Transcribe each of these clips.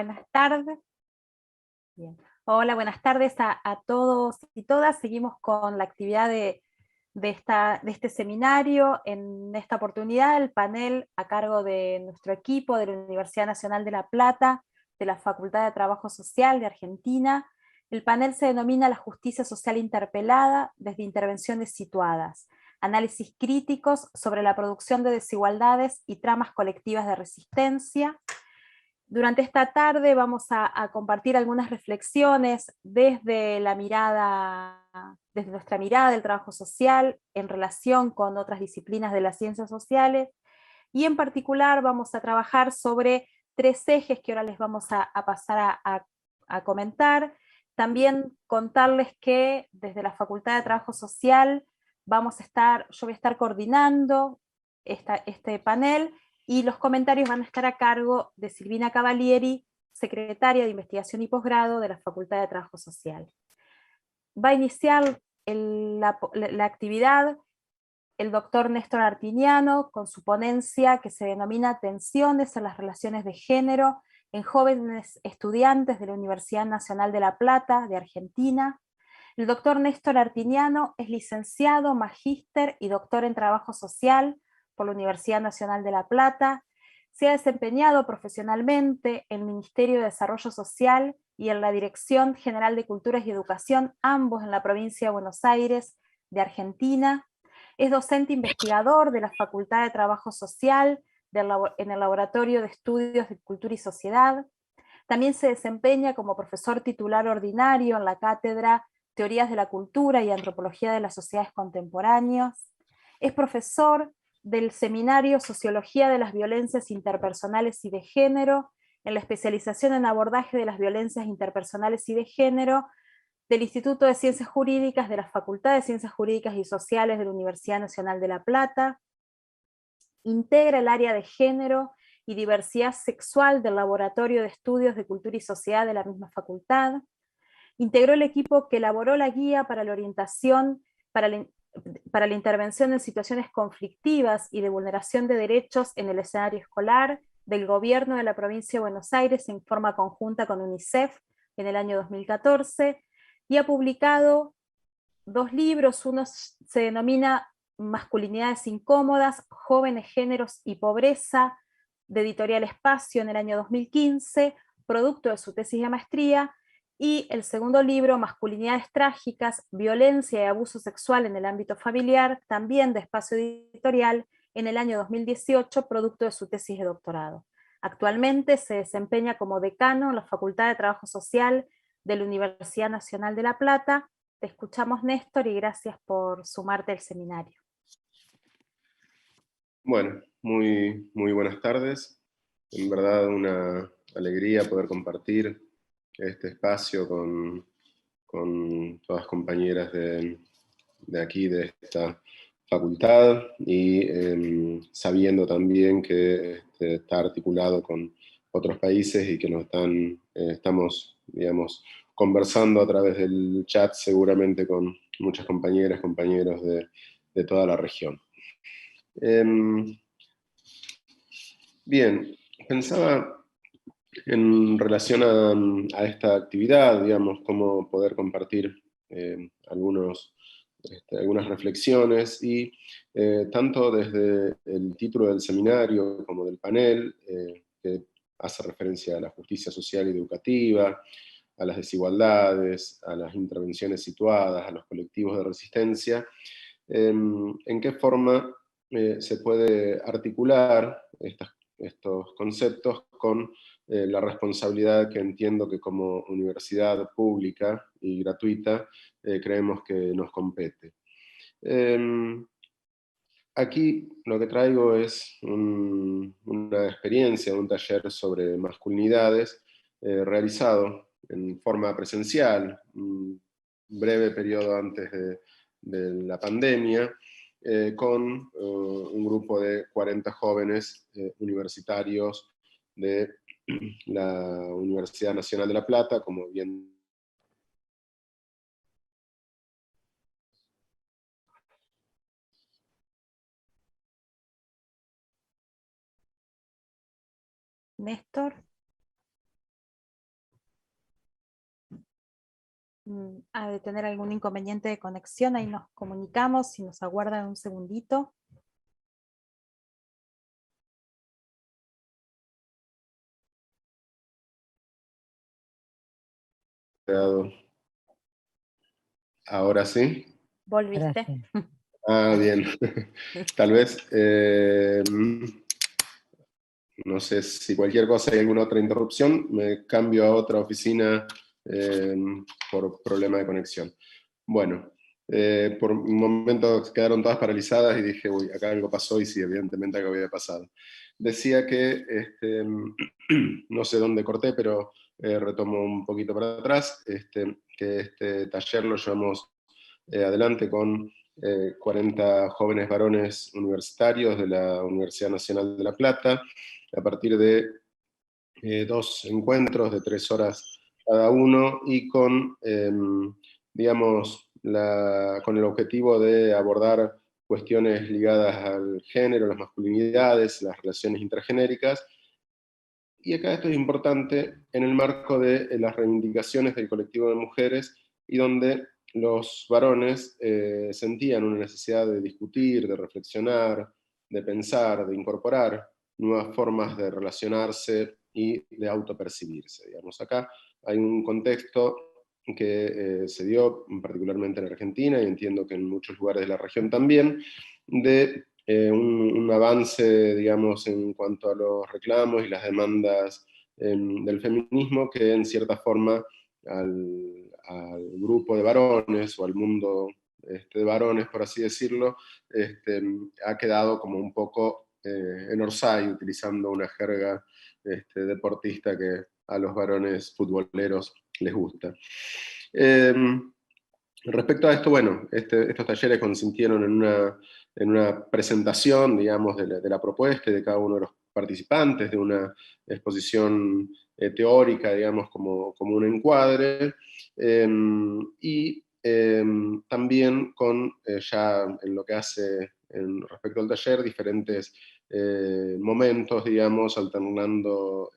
Buenas tardes. Bien. Hola, buenas tardes a todos y todas. Seguimos con la actividad de este seminario. En esta oportunidad, el panel a cargo de nuestro equipo de la Universidad Nacional de La Plata, de la Facultad de Trabajo Social de Argentina. El panel se denomina La Justicia Social Interpelada desde intervenciones situadas, análisis críticos sobre la producción de desigualdades y tramas colectivas de resistencia. Durante esta tarde vamos a compartir algunas reflexiones desde nuestra mirada del trabajo social en relación con otras disciplinas de las ciencias sociales, y en particular vamos a trabajar sobre tres ejes que ahora les vamos a pasar a comentar. También contarles que desde la Facultad de Trabajo Social yo voy a estar coordinando este panel, y los comentarios van a estar a cargo de Silvina Cavalieri, secretaria de Investigación y Posgrado de la Facultad de Trabajo Social. Va a iniciar la actividad el doctor Néstor Artiniano con su ponencia que se denomina Tensiones en las relaciones de género en jóvenes estudiantes de la Universidad Nacional de La Plata, de Argentina. El doctor Néstor Artiniano es licenciado, magíster y doctor en Trabajo Social por la Universidad Nacional de La Plata. Se ha desempeñado profesionalmente en el Ministerio de Desarrollo Social y en la Dirección General de Culturas y Educación, ambos en la provincia de Buenos Aires, de Argentina. Es docente investigador de la Facultad de Trabajo Social en el Laboratorio de Estudios de Cultura y Sociedad. También se desempeña como profesor titular ordinario en la cátedra Teorías de la Cultura y Antropología de las Sociedades Contemporáneas. Es profesor del seminario Sociología de las Violencias Interpersonales y de Género, en la especialización en abordaje de las violencias interpersonales y de género, del Instituto de Ciencias Jurídicas de la Facultad de Ciencias Jurídicas y Sociales de la Universidad Nacional de La Plata. Integra el área de género y diversidad sexual del Laboratorio de Estudios de Cultura y Sociedad de la misma facultad. Integró el equipo que elaboró la guía para la orientación, para la intervención en situaciones conflictivas y de vulneración de derechos en el escenario escolar del gobierno de la provincia de Buenos Aires en forma conjunta con UNICEF en el año 2014, y ha publicado 2 libros. Uno se denomina Masculinidades Incómodas, Jóvenes, Géneros y Pobreza, de Editorial Espacio, en el año 2015, producto de su tesis de maestría, y el segundo libro, Masculinidades Trágicas, Violencia y Abuso Sexual en el Ámbito Familiar, también de Espacio Editorial, en el año 2018, producto de su tesis de doctorado. Actualmente se desempeña como decano en la Facultad de Trabajo Social de la Universidad Nacional de La Plata. Te escuchamos, Néstor, y gracias por sumarte al seminario. Bueno, muy buenas tardes. En verdad una alegría poder compartir este espacio con todas compañeras de aquí, de esta facultad, y sabiendo también que está articulado con otros países y que estamos, digamos, conversando a través del chat seguramente con muchas compañeras, compañeros de toda la región. Bien, pensaba en relación a esta actividad, digamos, cómo poder compartir algunas reflexiones, y tanto desde el título del seminario como del panel, que hace referencia a la justicia social y educativa, a las desigualdades, a las intervenciones situadas, a los colectivos de resistencia, en qué forma se puede articular estos conceptos con la responsabilidad que entiendo que como universidad pública y gratuita creemos que nos compete. Aquí lo que traigo es una experiencia, un taller sobre masculinidades realizado en forma presencial, un breve periodo antes de la pandemia, con un grupo de 40 jóvenes universitarios de la Universidad Nacional de La Plata, como bien. Néstor. ha de tener algún inconveniente de conexión, ahí nos comunicamos, si nos aguardan un segundito. Ahora sí. ¿Volviste? Gracias. Ah, bien. Tal vez, no sé si cualquier cosa hay alguna otra interrupción, me cambio a otra oficina por problema de conexión. Bueno, por un momento quedaron todas paralizadas y dije, uy, acá algo pasó, y sí, evidentemente algo había pasado. Decía que, no sé dónde corté, pero retomo un poquito para atrás, que este taller lo llevamos adelante con 40 jóvenes varones universitarios de la Universidad Nacional de La Plata, a partir de 2 encuentros de 3 horas cada uno, y con, digamos, con el objetivo de abordar cuestiones ligadas al género, las masculinidades, las relaciones intergenéricas. Y acá esto es importante en el marco de las reivindicaciones del colectivo de mujeres, y donde los varones sentían una necesidad de discutir, de reflexionar, de pensar, de incorporar nuevas formas de relacionarse y de autopercibirse. Digamos, acá hay un contexto que se dio particularmente en Argentina, y entiendo que en muchos lugares de la región también, de un avance, digamos, en cuanto a los reclamos y las demandas del feminismo, que en cierta forma al grupo de varones, o al mundo de varones, por así decirlo, ha quedado como un poco en Orsay, utilizando una jerga deportista que a los varones futboleros les gusta. Respecto a esto, bueno, estos talleres consistieron en una presentación, digamos, de la propuesta y de cada uno de los participantes, de una exposición teórica, digamos, como un encuadre, y también con, ya en lo que hace respecto al taller, diferentes momentos, digamos, alternando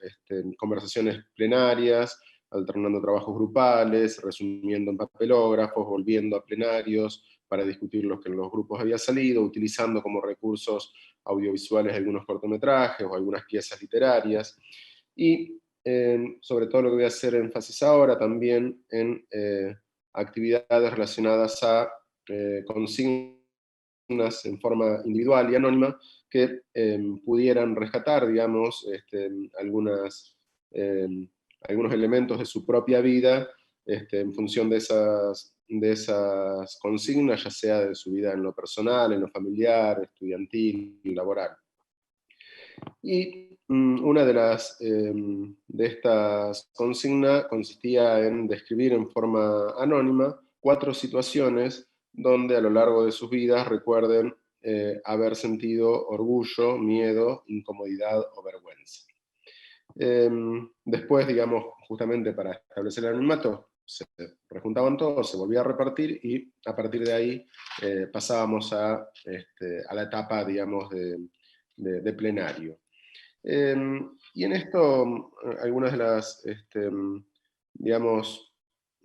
conversaciones plenarias, alternando trabajos grupales, resumiendo en papelógrafos, volviendo a plenarios para discutir lo que en los grupos había salido, utilizando como recursos audiovisuales algunos cortometrajes o algunas piezas literarias, y sobre todo lo que voy a hacer énfasis ahora también en actividades relacionadas a consignas en forma individual y anónima, que pudieran rescatar, digamos, algunos elementos de su propia vida en función de esas consignas, ya sea de su vida en lo personal, en lo familiar, estudiantil y laboral. Y una de estas consignas consistía en describir en forma anónima 4 situaciones donde a lo largo de sus vidas recuerden haber sentido orgullo, miedo, incomodidad o vergüenza. Después, digamos, justamente para establecer el anonimato, se rejuntaban todos, se volvía a repartir, y a partir de ahí pasábamos a la etapa, digamos, de plenario. Y en esto, algunas de las, digamos,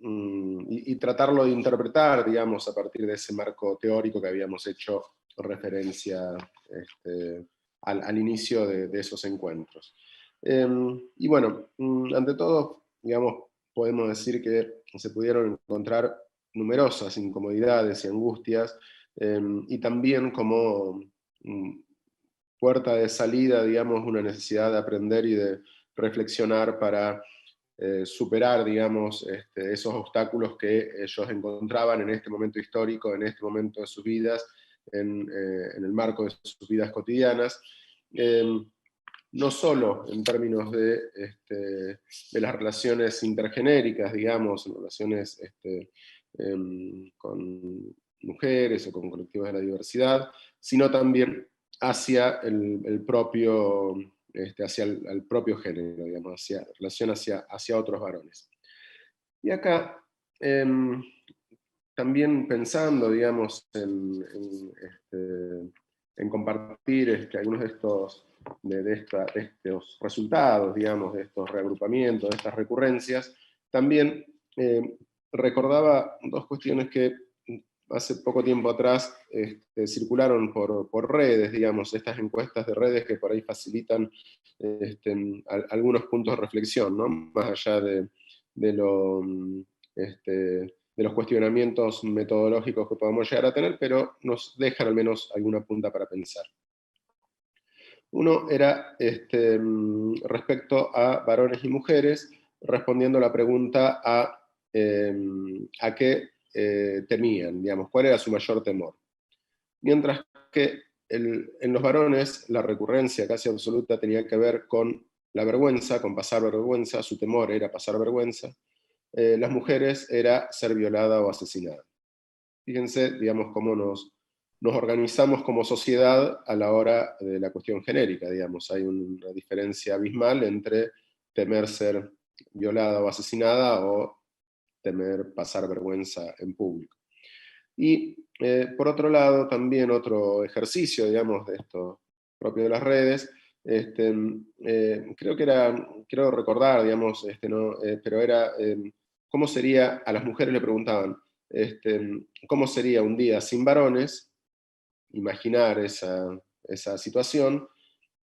y tratarlo de interpretar, digamos, a partir de ese marco teórico que habíamos hecho referencia al inicio de esos encuentros. Y bueno, ante todo, digamos, podemos decir que se pudieron encontrar numerosas incomodidades y angustias, y también como puerta de salida, digamos, una necesidad de aprender y de reflexionar para superar, digamos, esos obstáculos que ellos encontraban en este momento histórico, en este momento de sus vidas, en el marco de sus vidas cotidianas. No solo en términos de las relaciones intergenéricas, digamos, relaciones con mujeres o con colectivos de la diversidad, sino también hacia el propio, hacia el propio género, digamos, hacia relación hacia otros varones. Y acá, también pensando, digamos, en compartir algunos de estos resultados, digamos, de estos reagrupamientos, de estas recurrencias, también recordaba dos cuestiones que hace poco tiempo atrás circularon por redes, digamos, estas encuestas de redes que por ahí facilitan algunos puntos de reflexión, ¿no? Más allá de lo, de los cuestionamientos metodológicos que podamos llegar a tener, pero nos dejan al menos alguna punta para pensar. Uno era respecto a varones y mujeres, respondiendo la pregunta a qué temían, digamos, cuál era su mayor temor. Mientras que en los varones la recurrencia casi absoluta tenía que ver con la vergüenza, con pasar vergüenza, su temor era pasar vergüenza. Las mujeres era ser violada o asesinada. Fíjense, digamos, cómo nos organizamos como sociedad a la hora de la cuestión genérica, digamos. Hay una diferencia abismal entre temer ser violada o asesinada o temer pasar vergüenza en público. Y por otro lado, también otro ejercicio, digamos, de esto propio de las redes, quiero recordar, digamos, pero era, ¿cómo sería? A las mujeres le preguntaban, ¿cómo sería un día sin varones? Imaginar esa situación,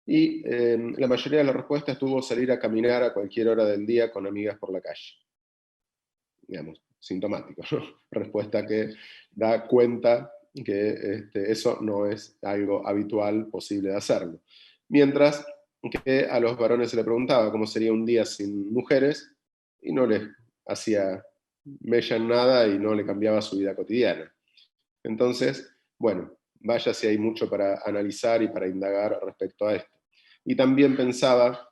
y la mayoría de las respuestas estuvo salir a caminar a cualquier hora del día con amigas por la calle. Digamos, sintomático, ¿no? Respuesta que da cuenta que eso no es algo habitual, posible de hacerlo. Mientras que a los varones se le preguntaba cómo sería un día sin mujeres, y no les hacía mella en nada y no le cambiaba su vida cotidiana. Entonces, bueno, vaya si hay mucho para analizar y para indagar respecto a esto. Y también pensaba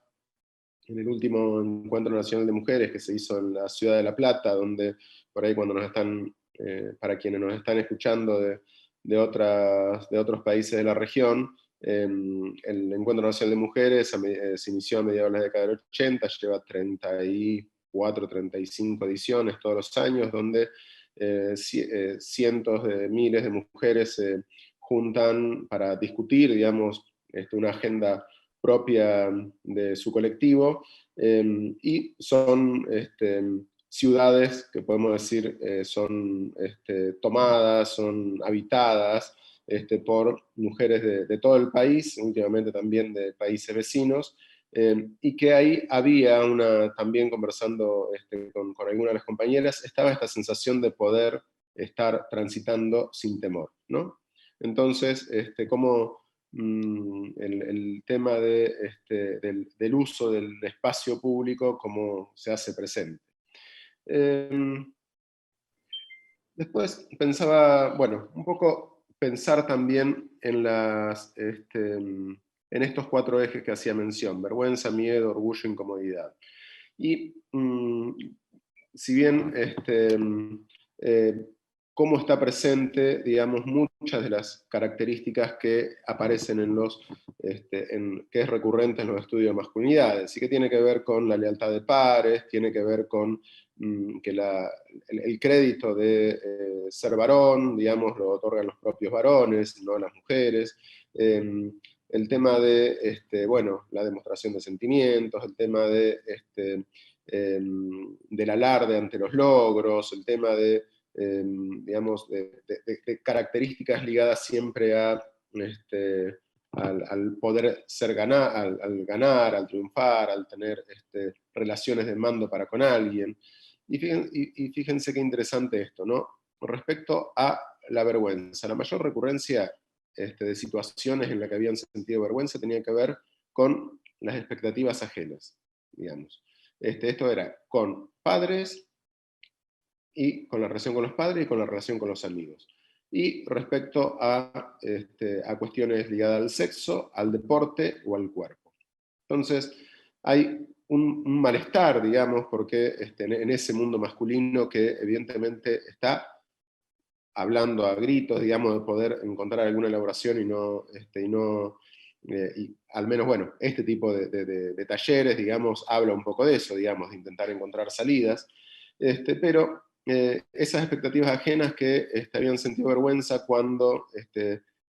en el último Encuentro Nacional de Mujeres que se hizo en la ciudad de La Plata, donde por ahí cuando nos están, para quienes nos están escuchando de otros países de la región, el Encuentro Nacional de Mujeres se inició a mediados de la década del 80, lleva 34, 35 ediciones todos los años, donde cientos de miles de mujeres se juntan para discutir, digamos, una agenda propia de su colectivo, y son ciudades que podemos decir son tomadas, son habitadas por mujeres de todo el país, últimamente también de países vecinos, y que ahí había también conversando con algunas de las compañeras, estaba esta sensación de poder estar transitando sin temor, ¿no? Entonces, cómo el tema del uso del espacio público, cómo se hace presente. Después pensaba, bueno, un poco pensar también en estos 4 ejes que hacía mención: vergüenza, miedo, orgullo, incomodidad. Y si bien cómo está presente, digamos, muchas de las características que aparecen que es recurrente en los estudios de masculinidades, y que tiene que ver con la lealtad de pares, tiene que ver con que el crédito de ser varón, digamos, lo otorgan los propios varones, no las mujeres, el tema de, bueno, la demostración de sentimientos, el tema del alarde ante los logros, el tema de, digamos, de características ligadas siempre al poder al ganar, al triunfar, al tener relaciones de mando para con alguien. Y fíjense qué interesante esto, ¿no? Con respecto a la vergüenza, la mayor recurrencia de situaciones en las que habían sentido vergüenza tenía que ver con las expectativas ajenas, digamos. Esto era con padres, y con la relación con los padres y con la relación con los amigos. Y respecto a cuestiones ligadas al sexo, al deporte o al cuerpo. Entonces, hay un malestar, digamos, porque en ese mundo masculino que evidentemente está hablando a gritos, digamos, de poder encontrar alguna elaboración y al menos, bueno, este tipo de talleres, digamos, habla un poco de eso, digamos, de intentar encontrar salidas, pero esas expectativas ajenas que habían sentido vergüenza cuando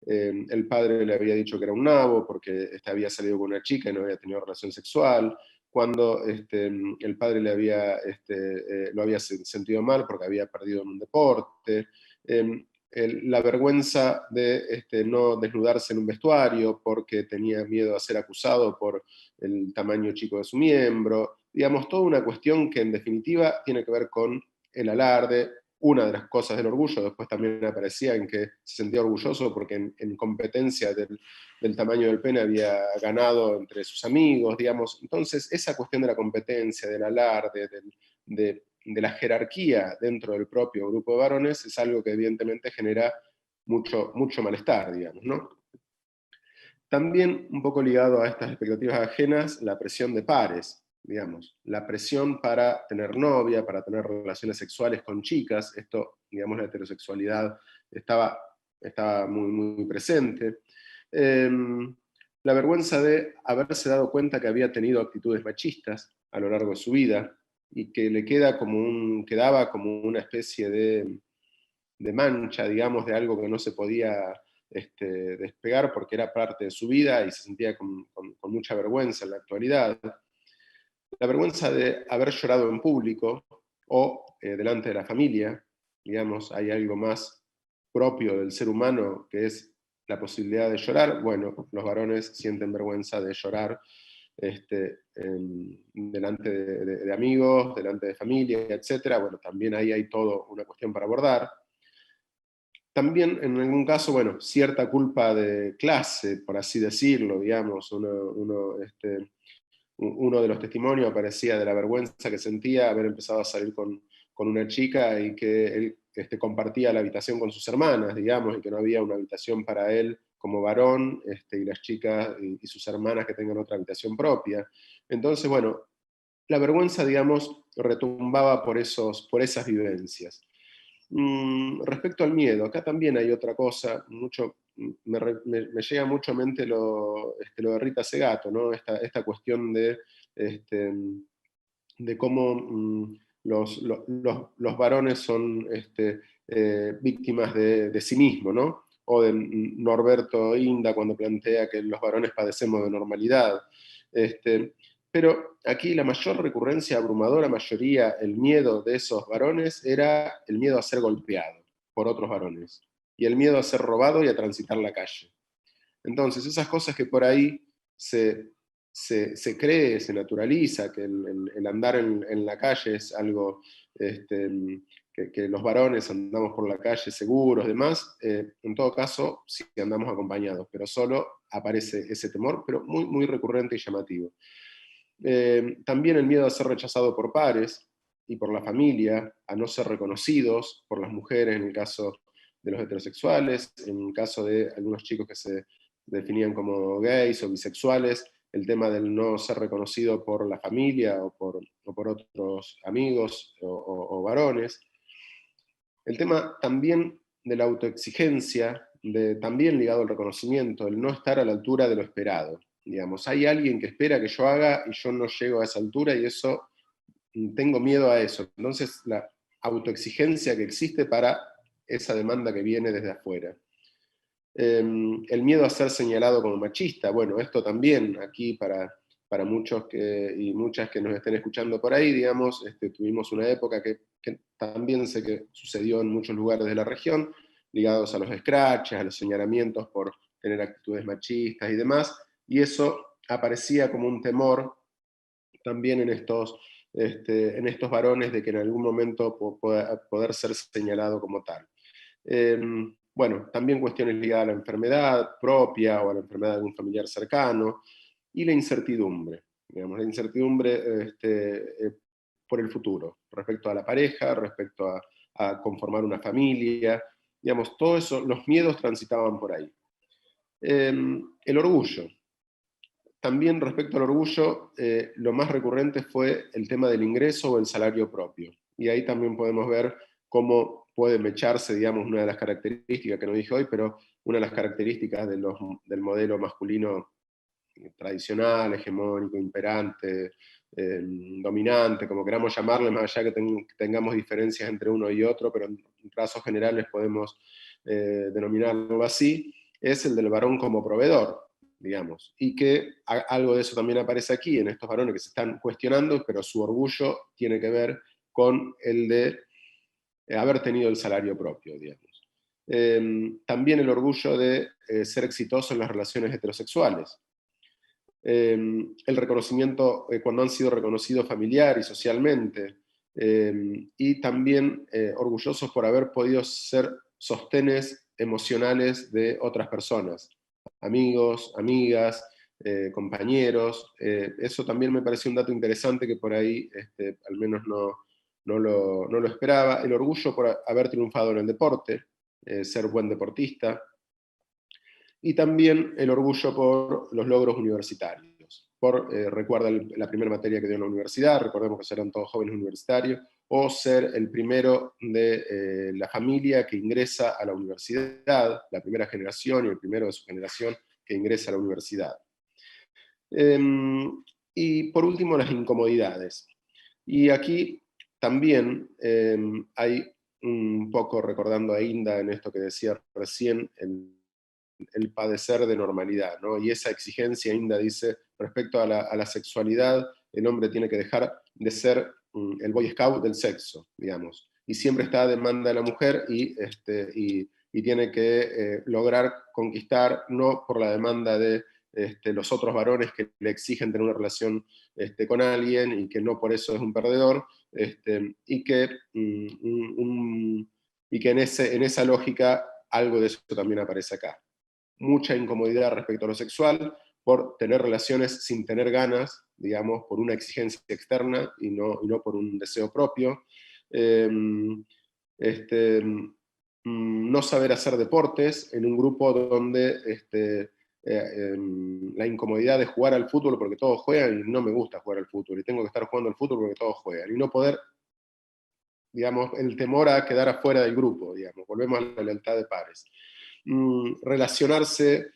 el padre le había dicho que era un nabo porque había salido con una chica y no había tenido relación sexual, cuando el padre lo había sentido mal porque había perdido en un deporte, la vergüenza de no desnudarse en un vestuario porque tenía miedo a ser acusado por el tamaño chico de su miembro, digamos, toda una cuestión que en definitiva tiene que ver con el alarde. Una de las cosas del orgullo después también aparecía en que se sentía orgulloso porque en competencia del tamaño del pene había ganado entre sus amigos, digamos. Entonces, esa cuestión de la competencia, del alarde, de la jerarquía dentro del propio grupo de varones es algo que evidentemente genera mucho, mucho malestar, digamos, ¿no? También un poco ligado a estas expectativas ajenas, la presión de pares, digamos, la presión para tener novia, para tener relaciones sexuales con chicas, esto, digamos, la heterosexualidad estaba muy, muy presente. La vergüenza de haberse dado cuenta que había tenido actitudes machistas a lo largo de su vida y que le quedaba como una especie de mancha, digamos, de algo que no se podía despegar porque era parte de su vida y se sentía con mucha vergüenza en la actualidad. La vergüenza de haber llorado en público o delante de la familia, digamos, hay algo más propio del ser humano que es la posibilidad de llorar. Bueno, los varones sienten vergüenza de llorar delante de amigos, delante de familia, etc. Bueno, también ahí hay toda una cuestión para abordar. También en algún caso, bueno, cierta culpa de clase, por así decirlo, digamos, uno de los testimonios aparecía de la vergüenza que sentía haber empezado a salir con una chica y que él compartía la habitación con sus hermanas, digamos, y que no había una habitación para él como varón, y las chicas y sus hermanas que tengan otra habitación propia. Entonces, bueno, la vergüenza, digamos, retumbaba por esas vivencias. Respecto al miedo, acá también hay otra cosa, me llega mucho a mente lo de Rita Segato, ¿no? Esta cuestión de cómo los varones son víctimas de sí mismos, ¿no? O de Norberto Inda cuando plantea que los varones padecemos de normalidad. Pero aquí la mayor recurrencia, abrumadora mayoría, el miedo de esos varones era el miedo a ser golpeado por otros varones y el miedo a ser robado y a transitar la calle. Entonces, esas cosas que por ahí se cree, se naturaliza, que el andar en la calle es algo que los varones andamos por la calle seguros, demás, en todo caso, sí andamos acompañados, pero solo aparece ese temor, pero muy, muy recurrente y llamativo. También el miedo a ser rechazado por pares y por la familia, a no ser reconocidos por las mujeres en el caso de los heterosexuales, en el caso de algunos chicos que se definían como gays o bisexuales, el tema del no ser reconocido por la familia o por otros amigos o varones. El tema también de la autoexigencia, también ligado al reconocimiento, el no estar a la altura de lo esperado. Digamos, hay alguien que espera que yo haga y yo no llego a esa altura y eso, tengo miedo a eso. Entonces, la autoexigencia que existe para esa demanda que viene desde afuera. El miedo a ser señalado como machista, bueno, esto también aquí para muchos y muchas que nos estén escuchando por ahí, digamos, tuvimos una época que también sé que sucedió en muchos lugares de la región, ligados a los scratches, a los señalamientos por tener actitudes machistas y demás, y eso aparecía como un temor también en estos varones de que en algún momento poder ser señalado como tal. Bueno, también cuestiones ligadas a la enfermedad propia o a la enfermedad de algún familiar cercano, y la incertidumbre, digamos, la incertidumbre por el futuro, respecto a la pareja, respecto a conformar una familia, digamos, todo eso, los miedos transitaban por ahí. El orgullo. También respecto al orgullo, lo más recurrente fue el tema del ingreso o el salario propio. Y ahí también podemos ver cómo puede mecharse, digamos, una de las características que no dije hoy, pero una de las características del modelo masculino tradicional, hegemónico, imperante, dominante, como queramos llamarle, más allá que tengamos diferencias entre uno y otro, pero en rasgos generales podemos denominarlo así, es el del varón como proveedor. digamos, y que algo de eso también aparece aquí, en estos varones que se están cuestionando, pero su orgullo tiene que ver con el de haber tenido el salario propio, digamos. También el orgullo de ser exitoso en las relaciones heterosexuales. El reconocimiento, cuando han sido reconocidos familiar y socialmente, y también orgullosos por haber podido ser sostenes emocionales de otras personas, amigos, amigas, compañeros. Eso también me pareció un dato interesante que por ahí al menos no lo esperaba. El orgullo por haber triunfado en el deporte, ser buen deportista, y también el orgullo por los logros universitarios. Recuerda la primera materia que dio en la universidad, recordemos que serán todos jóvenes universitarios, o ser el primero de la familia que ingresa a la universidad, la primera generación y el primero de su generación que ingresa a la universidad. Y por último, las incomodidades. Y aquí también hay un poco, recordando a Inda en esto que decía recién, el padecer de normalidad, ¿no? Y esa exigencia, Inda dice, respecto a la sexualidad, el hombre tiene que dejar de ser el boy scout del sexo, digamos, y siempre está a demanda de la mujer y tiene que lograr conquistar, no por la demanda de los otros varones que le exigen tener una relación con alguien y que no por eso es un perdedor, y que en esa lógica algo de eso también aparece acá. Mucha incomodidad respecto a lo sexual, por tener relaciones sin tener ganas, digamos, por una exigencia externa y no por un deseo propio. No saber hacer deportes en un grupo donde la incomodidad de jugar al fútbol porque todos juegan y no me gusta jugar al fútbol y tengo que estar jugando al fútbol porque todos juegan y no poder, digamos, el temor a quedar afuera del grupo, digamos, volvemos a la lealtad de pares. Relacionarse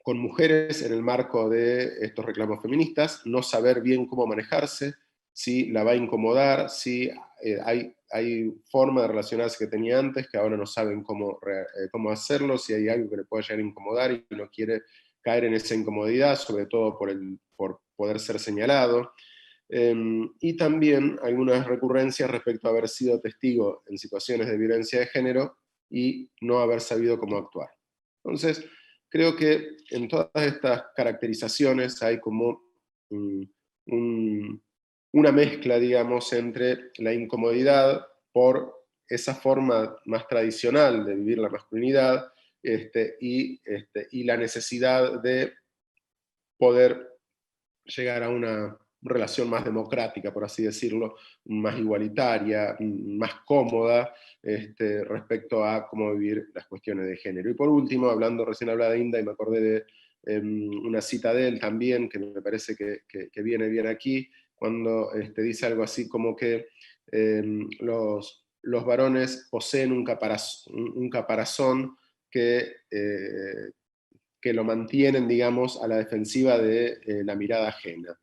con mujeres en el marco de estos reclamos feministas, no saber bien cómo manejarse, si la va a incomodar, si hay forma de relacionarse que tenía antes, que ahora no saben cómo hacerlo, si hay algo que le pueda llegar a incomodar y no quiere caer en esa incomodidad, sobre todo por poder ser señalado. Y también algunas recurrencias respecto a haber sido testigo en situaciones de violencia de género y no haber sabido cómo actuar. Entonces, creo que en todas estas caracterizaciones hay como una mezcla, digamos, entre la incomodidad por esa forma más tradicional de vivir la masculinidad y la necesidad de poder llegar a una relación más democrática, por así decirlo, más igualitaria, más cómoda respecto a cómo vivir las cuestiones de género. Y por último, recién hablaba de Inda y me acordé de una cita de él también, que me parece que viene bien aquí, cuando dice algo así como que los varones poseen un caparazón que lo mantienen, digamos, a la defensiva de la mirada ajena.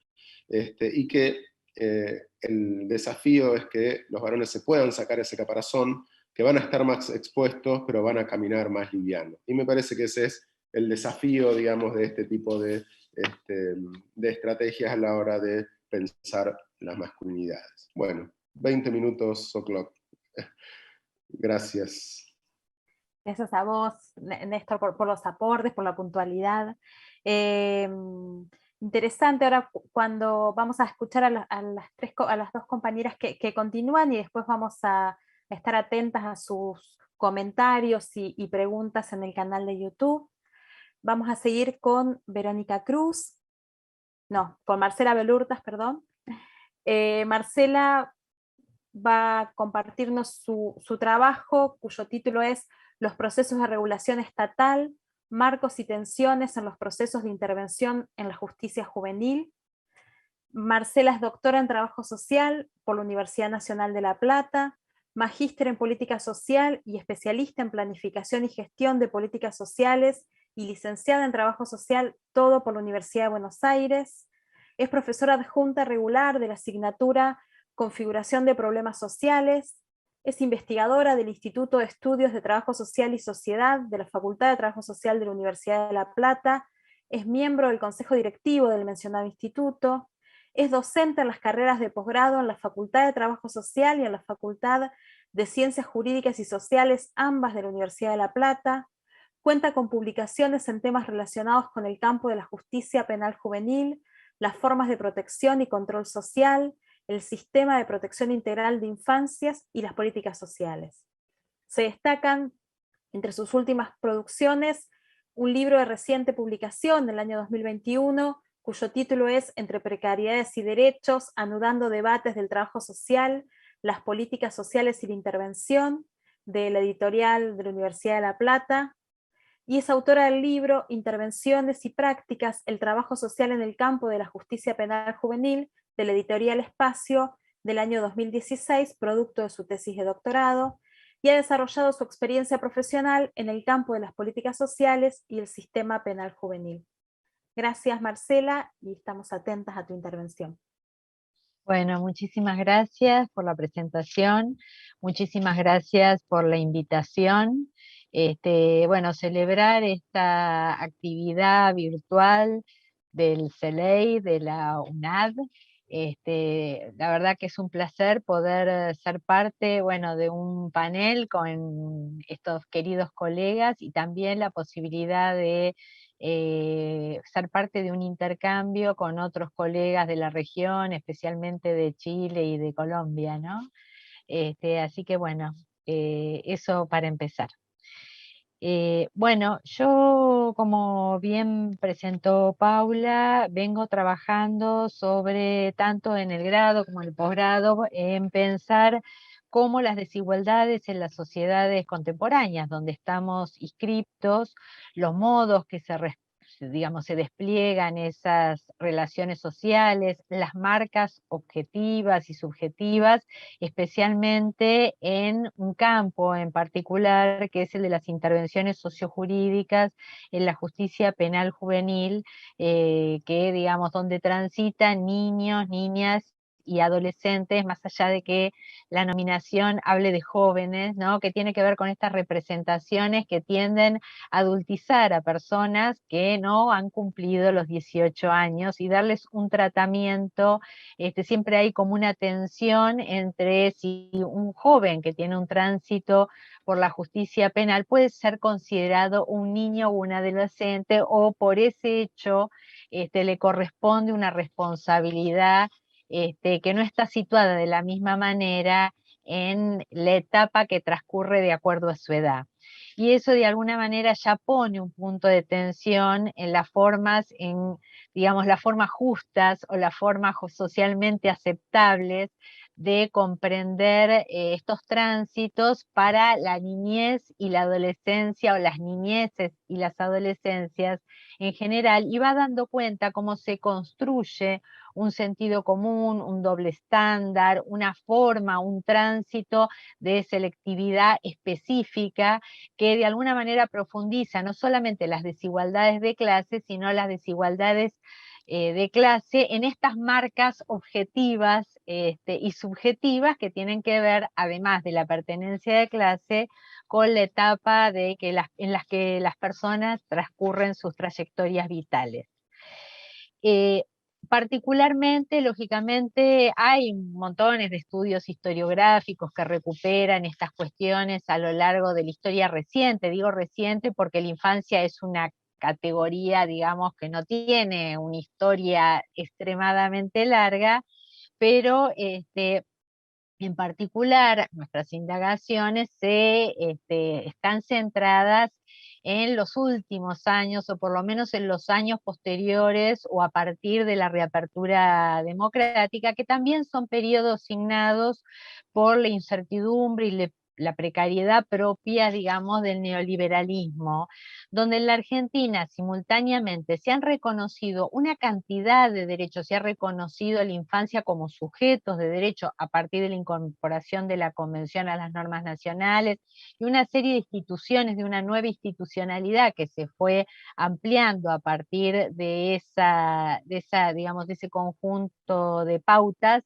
Y que el desafío es que los varones se puedan sacar ese caparazón, que van a estar más expuestos, pero van a caminar más livianos. Y me parece que ese es el desafío, digamos, de este tipo de estrategias a la hora de pensar las masculinidades. Bueno, 20 minutos o'clock. Gracias. Gracias a vos, Néstor, por los aportes, por la puntualidad. Interesante ahora cuando vamos a escuchar a las dos compañeras que continúan y después vamos a estar atentas a sus comentarios y preguntas en el canal de YouTube. Vamos a seguir con Verónica Cruz, no, con Marcela Belurtas, perdón. Marcela va a compartirnos su trabajo, cuyo título es Los procesos de regulación estatal, marcos y tensiones en los procesos de intervención en la justicia juvenil. Marcela es doctora en Trabajo Social por la Universidad Nacional de La Plata, magíster en Política Social y especialista en Planificación y Gestión de Políticas Sociales y licenciada en Trabajo Social, todo por la Universidad de Buenos Aires. Es profesora adjunta regular de la asignatura Configuración de Problemas Sociales, Es investigadora del Instituto de Estudios de Trabajo Social y Sociedad de la Facultad de Trabajo Social de la Universidad de La Plata, es miembro del Consejo Directivo del mencionado instituto, es docente en las carreras de posgrado en la Facultad de Trabajo Social y en la Facultad de Ciencias Jurídicas y Sociales, ambas de la Universidad de La Plata. Cuenta con publicaciones en temas relacionados con el campo de la justicia penal juvenil, las formas de protección y control social, el sistema de protección integral de infancias y las políticas sociales. Se destacan entre sus últimas producciones un libro de reciente publicación del año 2021, cuyo título es Entre precariedades y derechos, anudando debates del trabajo social, las políticas sociales y la intervención, de la editorial de la Universidad de La Plata, y es autora del libro Intervenciones y prácticas, el trabajo social en el campo de la justicia penal juvenil, de la editorial Espacio, del año 2016, producto de su tesis de doctorado, y ha desarrollado su experiencia profesional en el campo de las políticas sociales y el sistema penal juvenil. Gracias, Marcela, y estamos atentas a tu intervención. Bueno, muchísimas gracias por la presentación, muchísimas gracias por la invitación. Bueno, celebrar esta actividad virtual del CELEI, de la UNAD. La verdad que es un placer poder ser parte, bueno, de un panel con estos queridos colegas y también la posibilidad de ser parte de un intercambio con otros colegas de la región, especialmente de Chile y de Colombia, ¿no? Así que bueno, eso para empezar. Bueno, yo, como bien presentó Paula, vengo trabajando sobre, tanto en el grado como en el posgrado, en pensar cómo las desigualdades en las sociedades contemporáneas, donde estamos inscriptos, los modos que digamos, se despliegan esas relaciones sociales, las marcas objetivas y subjetivas, especialmente en un campo en particular, que es el de las intervenciones sociojurídicas en la justicia penal juvenil, que, digamos, donde transitan niños, niñas y adolescentes, más allá de que la nominación hable de jóvenes, ¿no? Que tiene que ver con estas representaciones que tienden a adultizar a personas que no han cumplido los 18 años y darles un tratamiento. Siempre hay como una tensión entre si un joven que tiene un tránsito por la justicia penal puede ser considerado un niño o un adolescente, o por ese hecho le corresponde una responsabilidad que no está situada de la misma manera en la etapa que transcurre de acuerdo a su edad. Y eso de alguna manera ya pone un punto de tensión en las formas, digamos, las formas justas o las formas socialmente aceptables de comprender estos tránsitos para la niñez y la adolescencia, o las niñeces y las adolescencias en general, y va dando cuenta cómo se construye un sentido común, un doble estándar, una forma, un tránsito de selectividad específica que de alguna manera profundiza no solamente las desigualdades de clase, sino las desigualdades de clase en estas marcas objetivas y subjetivas que tienen que ver, además de la pertenencia de clase, con la etapa en las que las personas transcurren sus trayectorias vitales. Particularmente, lógicamente, hay montones de estudios historiográficos que recuperan estas cuestiones a lo largo de la historia reciente. Digo reciente porque la infancia es una categoría, digamos, que no tiene una historia extremadamente larga, pero en particular nuestras indagaciones están centradas en los últimos años, o por lo menos en los años posteriores o a partir de la reapertura democrática, que también son periodos signados por la incertidumbre y la precariedad propia, digamos, del neoliberalismo, donde en la Argentina simultáneamente se han reconocido una cantidad de derechos, se ha reconocido a la infancia como sujetos de derecho a partir de la incorporación de la Convención a las normas nacionales, y una serie de instituciones, de una nueva institucionalidad que se fue ampliando a partir de digamos, de ese conjunto de pautas,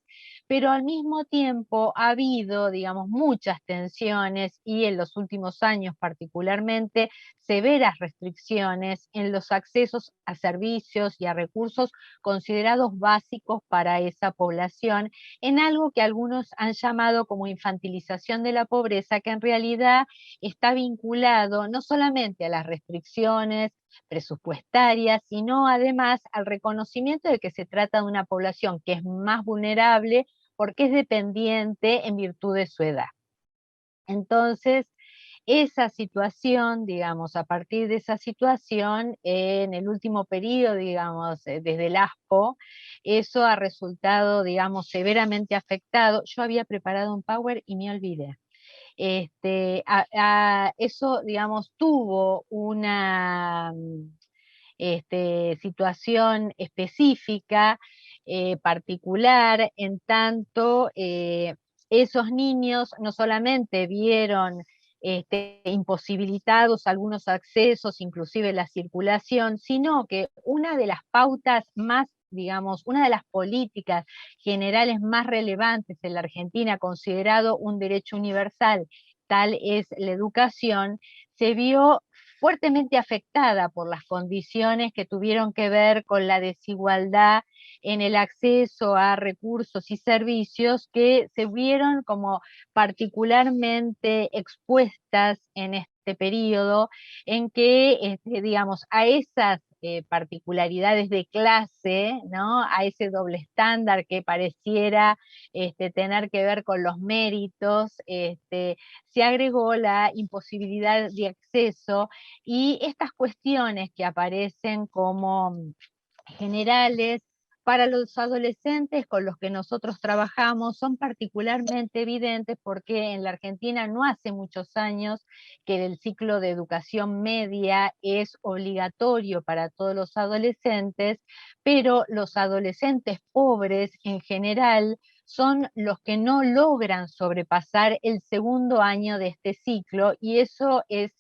pero al mismo tiempo ha habido, digamos, muchas tensiones y en los últimos años particularmente severas restricciones en los accesos a servicios y a recursos considerados básicos para esa población, en algo que algunos han llamado como infantilización de la pobreza, que en realidad está vinculado no solamente a las restricciones presupuestarias, sino además al reconocimiento de que se trata de una población que es más vulnerable porque es dependiente en virtud de su edad. Entonces, esa situación, digamos, a partir de esa situación, en el último periodo, digamos, desde el ASPO, eso ha resultado, digamos, severamente afectado. Yo había preparado un Power y me olvidé. Eso, digamos, tuvo una situación específica, particular, en tanto esos niños no solamente vieron imposibilitados algunos accesos, inclusive la circulación, sino que una de las pautas más, digamos, una de las políticas generales más relevantes en la Argentina, considerado un derecho universal, tal es la educación, se vio fuertemente afectada por las condiciones que tuvieron que ver con la desigualdad en el acceso a recursos y servicios, que se vieron como particularmente expuestas en este periodo, en que, digamos, a esas particularidades de clase, ¿no? A ese doble estándar que pareciera tener que ver con los méritos, se agregó la imposibilidad de acceso, y estas cuestiones que aparecen como generales para los adolescentes con los que nosotros trabajamos son particularmente evidentes porque en la Argentina no hace muchos años que el ciclo de educación media es obligatorio para todos los adolescentes, pero los adolescentes pobres en general son los que no logran sobrepasar el segundo año de este ciclo, y eso es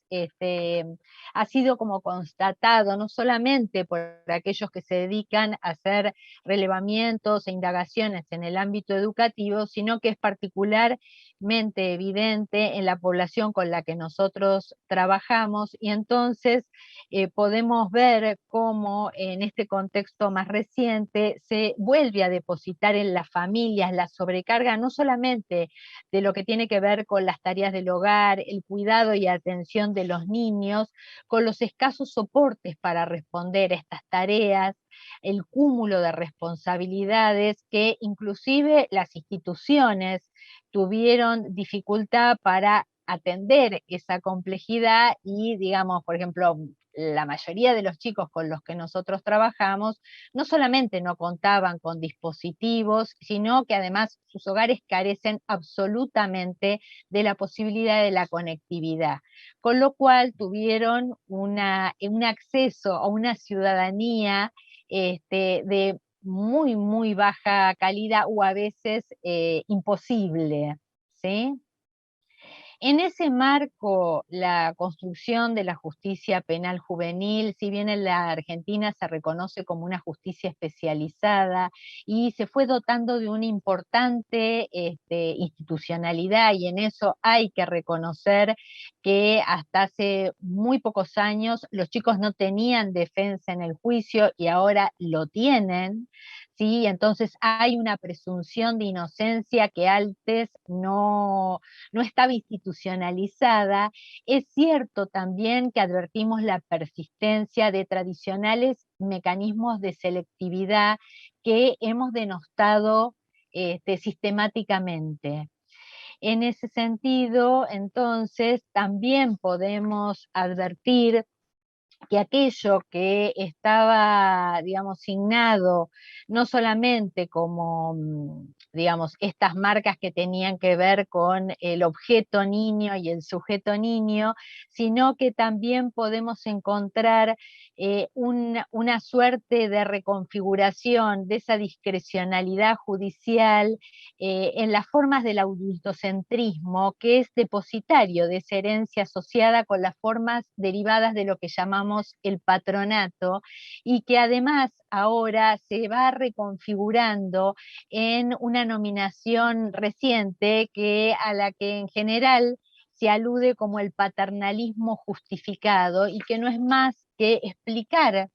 ha sido como constatado no solamente por aquellos que se dedican a hacer relevamientos e indagaciones en el ámbito educativo, sino que es particularmente evidente en la población con la que nosotros trabajamos, y entonces podemos ver cómo en este contexto más reciente se vuelve a depositar en las familias la sobrecarga no solamente de lo que tiene que ver con las tareas del hogar, el cuidado y atención de los niños, con los escasos soportes para responder a estas tareas, el cúmulo de responsabilidades que inclusive las instituciones tuvieron dificultad para atender esa complejidad, y digamos, por ejemplo, la mayoría de los chicos con los que nosotros trabajamos no solamente no contaban con dispositivos, sino que además sus hogares carecen absolutamente de la posibilidad de la conectividad, con lo cual tuvieron un acceso a una ciudadanía de muy, muy baja calidad, o a veces imposible, ¿sí? En ese marco, la construcción de la justicia penal juvenil, si bien en la Argentina se reconoce como una justicia especializada y se fue dotando de una importante institucionalidad, y en eso hay que reconocer que hasta hace muy pocos años los chicos no tenían defensa en el juicio y ahora lo tienen, ¿sí? Entonces hay una presunción de inocencia que antes no estaba institucionalizada. Es cierto también que advertimos la persistencia de tradicionales mecanismos de selectividad que hemos denostado sistemáticamente. En ese sentido, entonces, también podemos advertir que aquello que estaba, digamos, signado no solamente como, digamos, estas marcas que tenían que ver con el objeto niño y el sujeto niño, sino que también podemos encontrar una suerte de reconfiguración de esa discrecionalidad judicial en las formas del adultocentrismo, que es depositario de esa herencia asociada con las formas derivadas de lo que llamamos el patronato, y que además ahora se va reconfigurando en una nominación reciente a la que en general se alude como el paternalismo justificado, y que no es más que explicar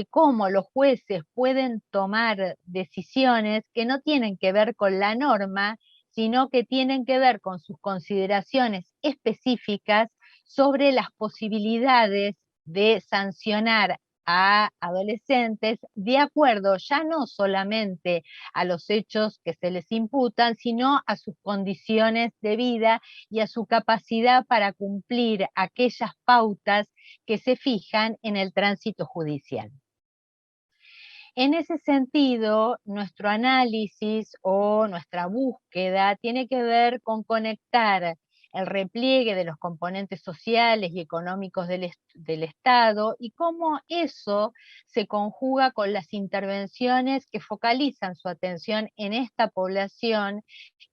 cómo los jueces pueden tomar decisiones que no tienen que ver con la norma, sino que tienen que ver con sus consideraciones específicas sobre las posibilidades de sancionar a adolescentes de acuerdo ya no solamente a los hechos que se les imputan, sino a sus condiciones de vida y a su capacidad para cumplir aquellas pautas que se fijan en el tránsito judicial. En ese sentido, nuestro análisis o nuestra búsqueda tiene que ver con conectar el repliegue de los componentes sociales y económicos del Estado y cómo eso se conjuga con las intervenciones que focalizan su atención en esta población,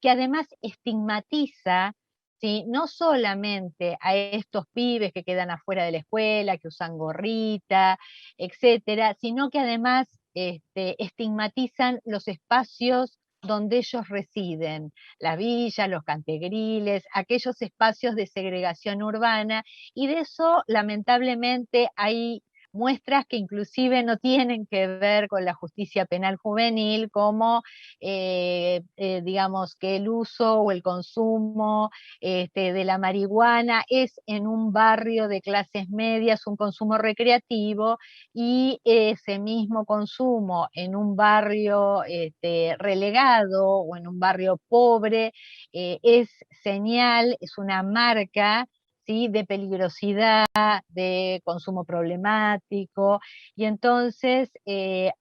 que además estigmatiza, ¿sí?, no solamente a estos pibes que quedan afuera de la escuela, que usan gorrita, etcétera, sino que además estigmatizan los espacios donde ellos residen, las villas, los cantegriles, aquellos espacios de segregación urbana, y de eso lamentablemente hay muestras que inclusive no tienen que ver con la justicia penal juvenil, como digamos que el uso o el consumo de la marihuana es en un barrio de clases medias un consumo recreativo, y ese mismo consumo en un barrio relegado o en un barrio pobre es señal, es una marca, ¿sí?, de peligrosidad, de consumo problemático, y entonces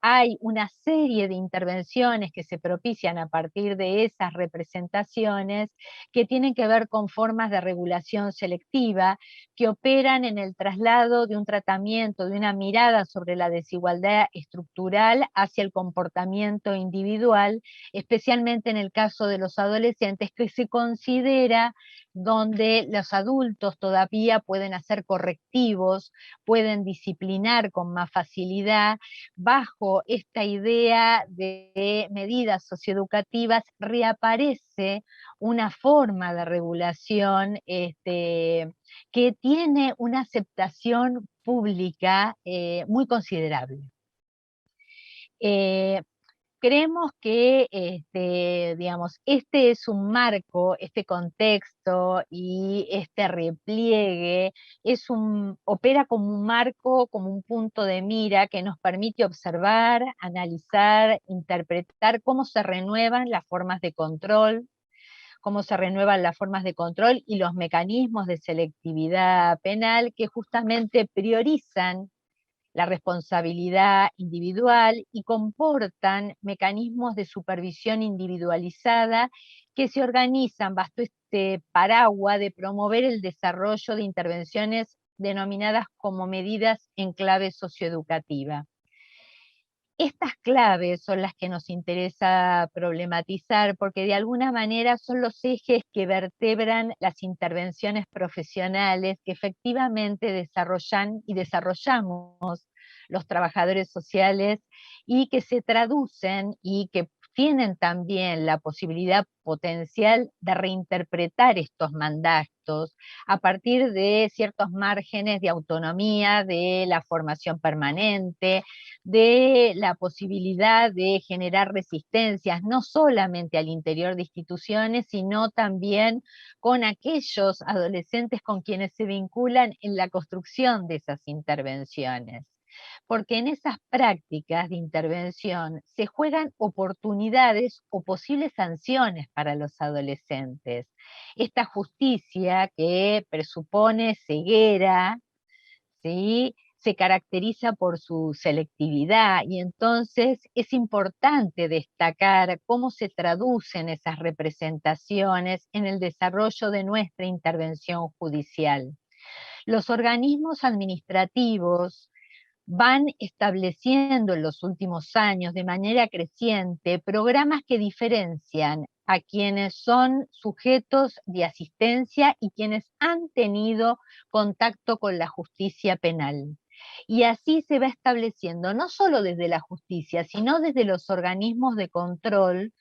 hay una serie de intervenciones que se propician a partir de esas representaciones que tienen que ver con formas de regulación selectiva que operan en el traslado de un tratamiento, de una mirada sobre la desigualdad estructural hacia el comportamiento individual, especialmente en el caso de los adolescentes, que se considera donde los adultos todavía pueden hacer correctivos, pueden disciplinar con más facilidad. Bajo esta idea de medidas socioeducativas reaparece una forma de regulación que tiene una aceptación pública muy considerable. Creemos que digamos, este es un marco, este contexto y este repliegue opera como un marco, como un punto de mira que nos permite observar, analizar, interpretar cómo se renuevan las formas de control, cómo se renuevan las formas de control y los mecanismos de selectividad penal que justamente priorizan la responsabilidad individual y comportan mecanismos de supervisión individualizada que se organizan bajo este paraguas de promover el desarrollo de intervenciones denominadas como medidas en clave socioeducativa. Estas claves son las que nos interesa problematizar porque de alguna manera son los ejes que vertebran las intervenciones profesionales que efectivamente desarrollan y desarrollamos los trabajadores sociales y que se traducen y que tienen también la posibilidad potencial de reinterpretar estos mandatos a partir de ciertos márgenes de autonomía, de la formación permanente, de la posibilidad de generar resistencias, no solamente al interior de instituciones, sino también con aquellos adolescentes con quienes se vinculan en la construcción de esas intervenciones. Porque en esas prácticas de intervención se juegan oportunidades o posibles sanciones para los adolescentes. Esta justicia que presupone ceguera, ¿sí? Se caracteriza por su selectividad, y entonces es importante destacar cómo se traducen esas representaciones en el desarrollo de nuestra intervención judicial. Los organismos administrativos van estableciendo en los últimos años de manera creciente programas que diferencian a quienes son sujetos de asistencia y quienes han tenido contacto con la justicia penal. Y así se va estableciendo, no solo desde la justicia, sino desde los organismos de control,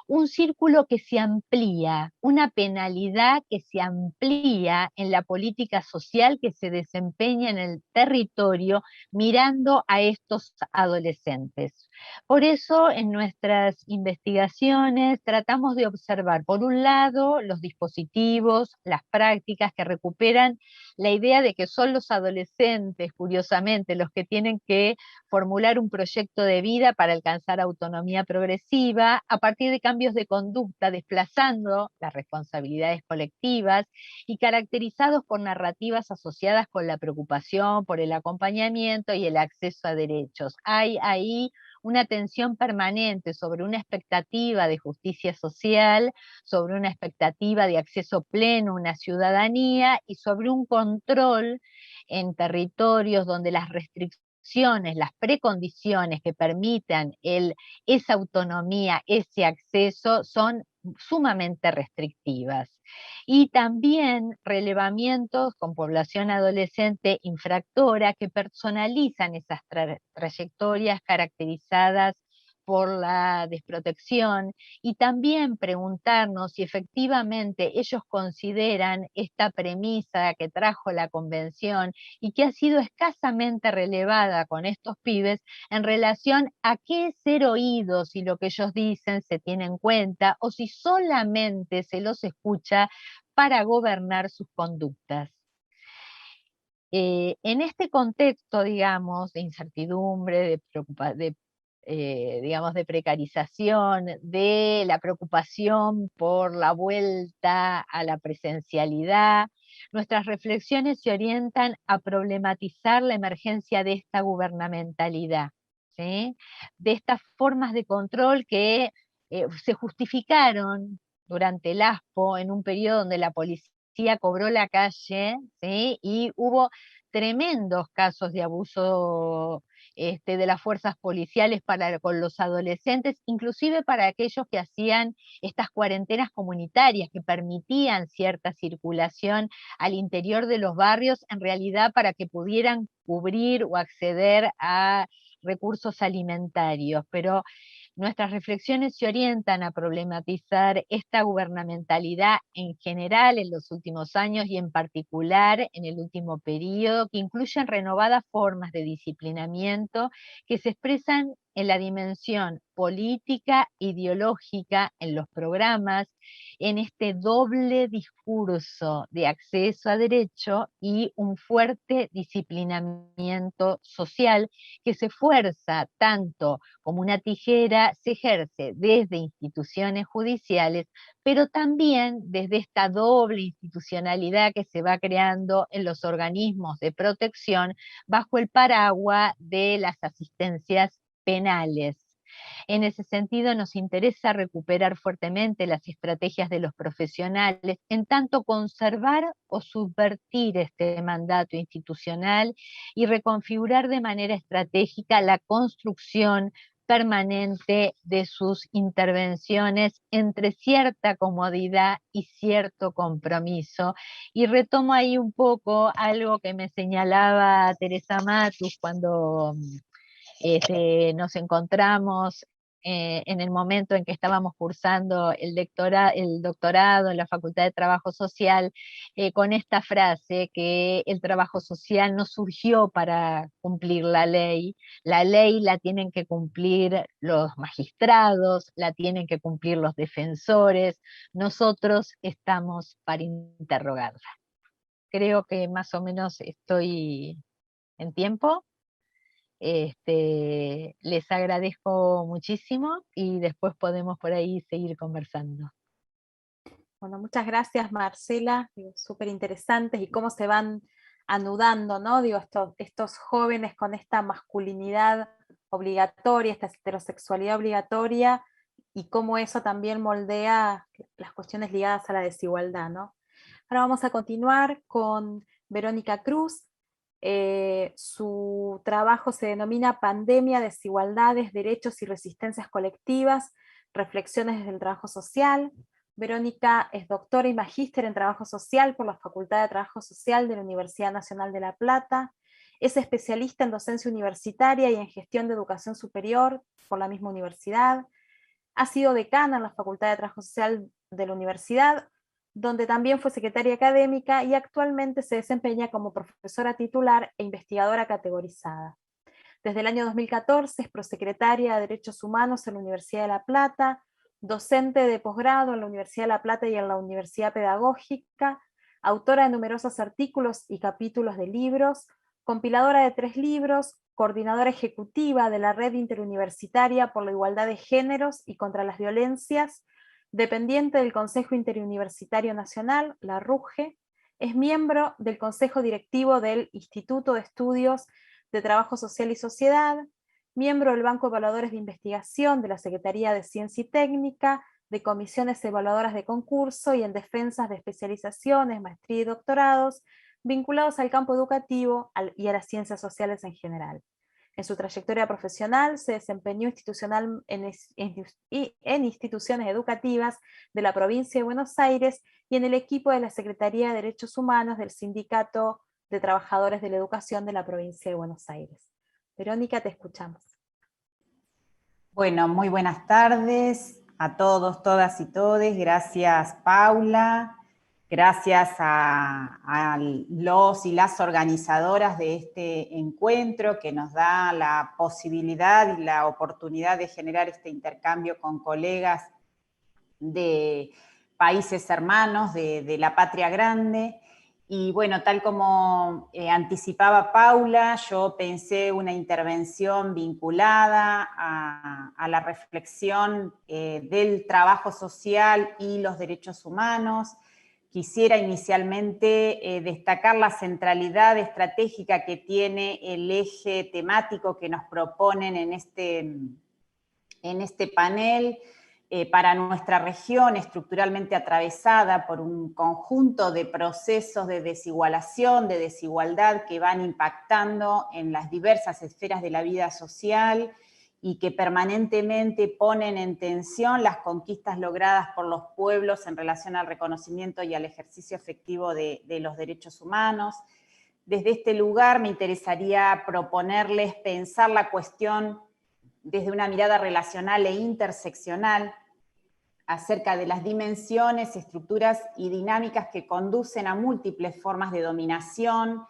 un círculo que se amplía, una penalidad que se amplía en la política social que se desempeña en el territorio mirando a estos adolescentes. Por eso en nuestras investigaciones tratamos de observar, por un lado, los dispositivos, las prácticas que recuperan la idea de que son los adolescentes, curiosamente, los que tienen que formular un proyecto de vida para alcanzar autonomía progresiva a partir de cambios de conducta, desplazando las responsabilidades colectivas y caracterizados por narrativas asociadas con la preocupación por el acompañamiento y el acceso a derechos. Hay ahí una tensión permanente sobre una expectativa de justicia social, sobre una expectativa de acceso pleno a una ciudadanía y sobre un control en territorios donde las restricciones, las precondiciones que permitan esa autonomía, ese acceso, son sumamente restrictivas. Y también relevamientos con población adolescente infractora que personalizan esas trayectorias caracterizadas por la desprotección, y también preguntarnos si efectivamente ellos consideran esta premisa que trajo la Convención y que ha sido escasamente relevada con estos pibes en relación a qué es ser oídos, si lo que ellos dicen se tiene en cuenta o si solamente se los escucha para gobernar sus conductas. En este contexto, digamos, de incertidumbre, digamos, de precarización, de la preocupación por la vuelta a la presencialidad, nuestras reflexiones se orientan a problematizar la emergencia de esta gubernamentalidad, ¿sí? De estas formas de control que se justificaron durante el ASPO en un periodo donde la policía cobró la calle, ¿sí? Y hubo tremendos casos de abuso de las fuerzas policiales con los adolescentes, inclusive para aquellos que hacían estas cuarentenas comunitarias que permitían cierta circulación al interior de los barrios, en realidad para que pudieran cubrir o acceder a recursos alimentarios. Pero nuestras reflexiones se orientan a problematizar esta gubernamentalidad en general en los últimos años y en particular en el último periodo, que incluyen renovadas formas de disciplinamiento que se expresan en la dimensión política, ideológica, en los programas, en este doble discurso de acceso a derecho y un fuerte disciplinamiento social que se fuerza tanto como una tijera, se ejerce desde instituciones judiciales, pero también desde esta doble institucionalidad que se va creando en los organismos de protección bajo el paraguas de las asistencias penales. En ese sentido, nos interesa recuperar fuertemente las estrategias de los profesionales, en tanto conservar o subvertir este mandato institucional y reconfigurar de manera estratégica la construcción permanente de sus intervenciones entre cierta comodidad y cierto compromiso. Y retomo ahí un poco algo que me señalaba Teresa Matus cuando nos encontramos en el momento en que estábamos cursando el doctorado en la Facultad de Trabajo Social, con esta frase que el trabajo social no surgió para cumplir la ley la tienen que cumplir los magistrados, la tienen que cumplir los defensores, nosotros estamos para interrogarla. Creo que más o menos estoy en tiempo. Les agradezco muchísimo y después podemos por ahí seguir conversando. Bueno, muchas gracias, Marcela, súper interesantes y cómo se van anudando, ¿no? Digo, estos jóvenes con esta masculinidad obligatoria, esta heterosexualidad obligatoria, y cómo eso también moldea las cuestiones ligadas a la desigualdad, ¿no? Ahora vamos a continuar con Verónica Cruz. Su trabajo se denomina Pandemia, Desigualdades, Derechos y Resistencias Colectivas, Reflexiones desde el Trabajo Social. Verónica es doctora y magíster en Trabajo Social por la Facultad de Trabajo Social de la Universidad Nacional de La Plata. Es especialista en docencia universitaria y en gestión de educación superior por la misma universidad. Ha sido decana en la Facultad de Trabajo Social de la universidad, donde también fue secretaria académica, y actualmente se desempeña como profesora titular e investigadora categorizada. Desde el año 2014 es prosecretaria de Derechos Humanos en la Universidad de La Plata, docente de posgrado en la Universidad de La Plata y en la Universidad Pedagógica, autora de numerosos artículos y capítulos de libros, compiladora de 3 libros, coordinadora ejecutiva de la Red Interuniversitaria por la Igualdad de Géneros y contra las Violencias, dependiente del Consejo Interuniversitario Nacional, la RUGE, es miembro del Consejo Directivo del Instituto de Estudios de Trabajo Social y Sociedad, miembro del Banco de Evaluadores de Investigación de la Secretaría de Ciencia y Técnica, de comisiones evaluadoras de concurso y en defensas de especializaciones, maestría y doctorados, vinculados al campo educativo y a las ciencias sociales en general. En su trayectoria profesional se desempeñó en instituciones educativas de la provincia de Buenos Aires y en el equipo de la Secretaría de Derechos Humanos del Sindicato de Trabajadores de la Educación de la provincia de Buenos Aires. Verónica, te escuchamos. Bueno, muy buenas tardes a todos, todas y todes. Gracias, Paula. Gracias a los y las organizadoras de este encuentro que nos da la posibilidad y la oportunidad de generar este intercambio con colegas de países hermanos, de la patria grande. Y bueno, tal como anticipaba Paula, yo pensé una intervención vinculada a la reflexión del trabajo social y los derechos humanos. Quisiera inicialmente destacar la centralidad estratégica que tiene el eje temático que nos proponen en este panel, para nuestra región estructuralmente atravesada por un conjunto de procesos de desigualación, de desigualdad que van impactando en las diversas esferas de la vida social y que permanentemente ponen en tensión las conquistas logradas por los pueblos en relación al reconocimiento y al ejercicio efectivo de los derechos humanos. Desde este lugar me interesaría proponerles pensar la cuestión desde una mirada relacional e interseccional acerca de las dimensiones, estructuras y dinámicas que conducen a múltiples formas de dominación,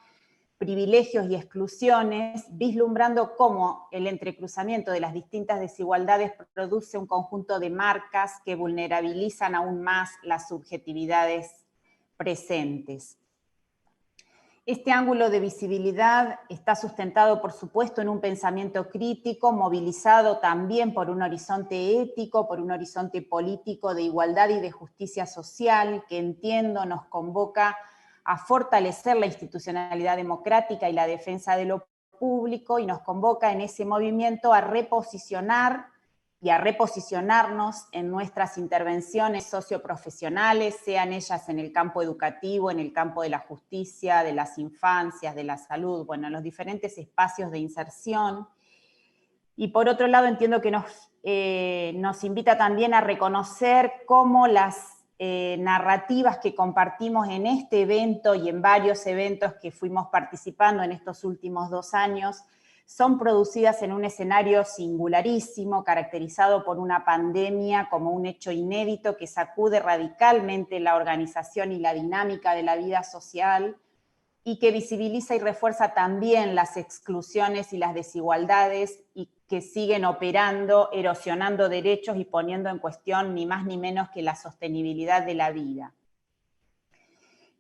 privilegios y exclusiones, vislumbrando cómo el entrecruzamiento de las distintas desigualdades produce un conjunto de marcas que vulnerabilizan aún más las subjetividades presentes. Este ángulo de visibilidad está sustentado, por supuesto, en un pensamiento crítico, movilizado también por un horizonte ético, por un horizonte político de igualdad y de justicia social, que entiendo nos convoca a fortalecer la institucionalidad democrática y la defensa de lo público, y nos convoca en ese movimiento a reposicionar y a reposicionarnos en nuestras intervenciones socioprofesionales, sean ellas en el campo educativo, en el campo de la justicia, de las infancias, de la salud, bueno, en los diferentes espacios de inserción. Y por otro lado entiendo que nos invita también a reconocer cómo las narrativas que compartimos en este evento y en varios eventos que fuimos participando en estos últimos 2 años, son producidas en un escenario singularísimo, caracterizado por una pandemia como un hecho inédito que sacude radicalmente la organización y la dinámica de la vida social y que visibiliza y refuerza también las exclusiones y las desigualdades y que siguen operando, erosionando derechos y poniendo en cuestión ni más ni menos que la sostenibilidad de la vida.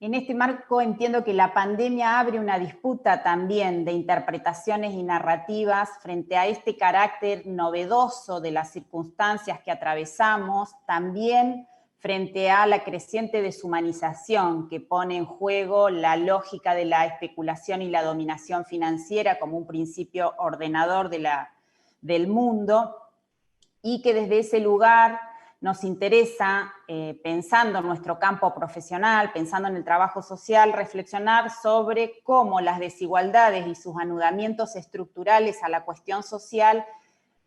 En este marco entiendo que la pandemia abre una disputa también de interpretaciones y narrativas frente a este carácter novedoso de las circunstancias que atravesamos, también frente a la creciente deshumanización que pone en juego la lógica de la especulación y la dominación financiera como un principio ordenador del mundo, y que desde ese lugar nos interesa, pensando en nuestro campo profesional, pensando en el trabajo social, reflexionar sobre cómo las desigualdades y sus anudamientos estructurales a la cuestión social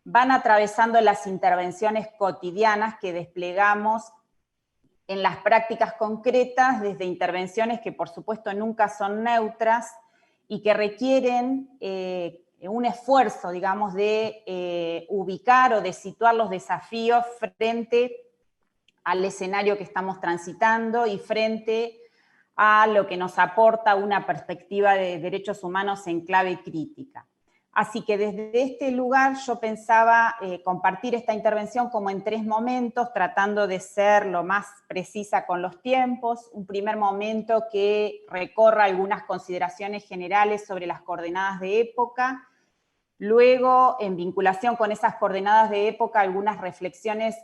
van atravesando las intervenciones cotidianas que desplegamos en las prácticas concretas, desde intervenciones que por supuesto nunca son neutras y que requieren un esfuerzo, digamos, de ubicar o de situar los desafíos frente al escenario que estamos transitando y frente a lo que nos aporta una perspectiva de derechos humanos en clave crítica. Así que desde este lugar yo pensaba compartir esta intervención como en 3 momentos, tratando de ser lo más precisa con los tiempos. Un primer momento que recorra algunas consideraciones generales sobre las coordenadas de época. Luego, en vinculación con esas coordenadas de época, algunas reflexiones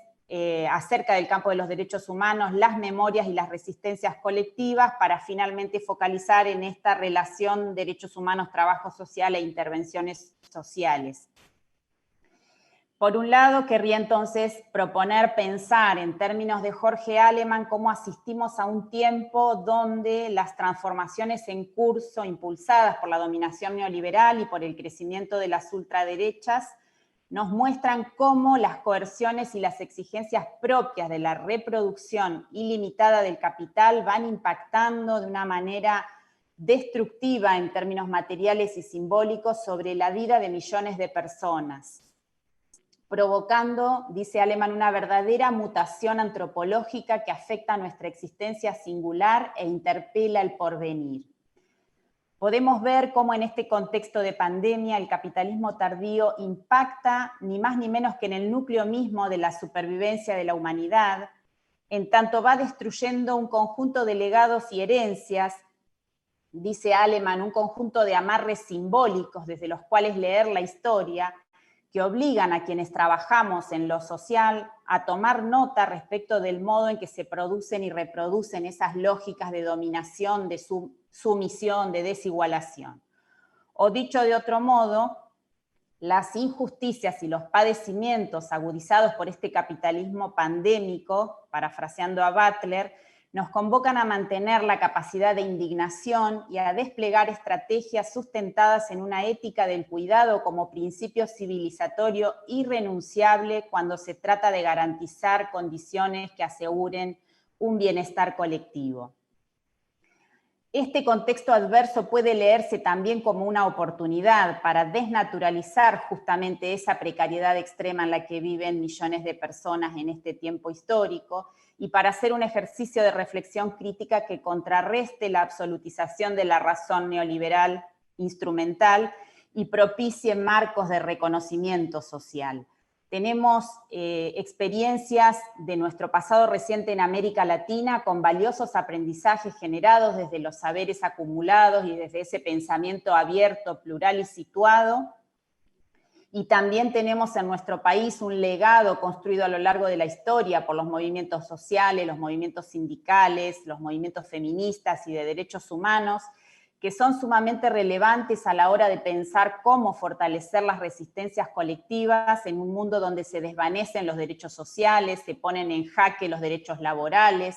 acerca del campo de los derechos humanos, las memorias y las resistencias colectivas, para finalmente focalizar en esta relación derechos humanos, trabajo social e intervenciones sociales. Por un lado, querría entonces proponer pensar en términos de Jorge Aleman cómo asistimos a un tiempo donde las transformaciones en curso, impulsadas por la dominación neoliberal y por el crecimiento de las ultraderechas, nos muestran cómo las coerciones y las exigencias propias de la reproducción ilimitada del capital van impactando de una manera destructiva en términos materiales y simbólicos sobre la vida de millones de personas, provocando, dice Aleman, una verdadera mutación antropológica que afecta a nuestra existencia singular e interpela el porvenir. Podemos ver cómo en este contexto de pandemia el capitalismo tardío impacta ni más ni menos que en el núcleo mismo de la supervivencia de la humanidad, en tanto va destruyendo un conjunto de legados y herencias, dice Aleman, un conjunto de amarres simbólicos desde los cuales leer la historia, que obligan a quienes trabajamos en lo social a tomar nota respecto del modo en que se producen y reproducen esas lógicas de dominación, de sumisión, de desigualación. O dicho de otro modo, las injusticias y los padecimientos agudizados por este capitalismo pandémico, parafraseando a Butler, nos convocan a mantener la capacidad de indignación y a desplegar estrategias sustentadas en una ética del cuidado como principio civilizatorio irrenunciable cuando se trata de garantizar condiciones que aseguren un bienestar colectivo. Este contexto adverso puede leerse también como una oportunidad para desnaturalizar justamente esa precariedad extrema en la que viven millones de personas en este tiempo histórico y para hacer un ejercicio de reflexión crítica que contrarreste la absolutización de la razón neoliberal instrumental y propicie marcos de reconocimiento social. Tenemos experiencias de nuestro pasado reciente en América Latina con valiosos aprendizajes generados desde los saberes acumulados y desde ese pensamiento abierto, plural y situado. Y también tenemos en nuestro país un legado construido a lo largo de la historia por los movimientos sociales, los movimientos sindicales, los movimientos feministas y de derechos humanos, que son sumamente relevantes a la hora de pensar cómo fortalecer las resistencias colectivas en un mundo donde se desvanecen los derechos sociales, se ponen en jaque los derechos laborales,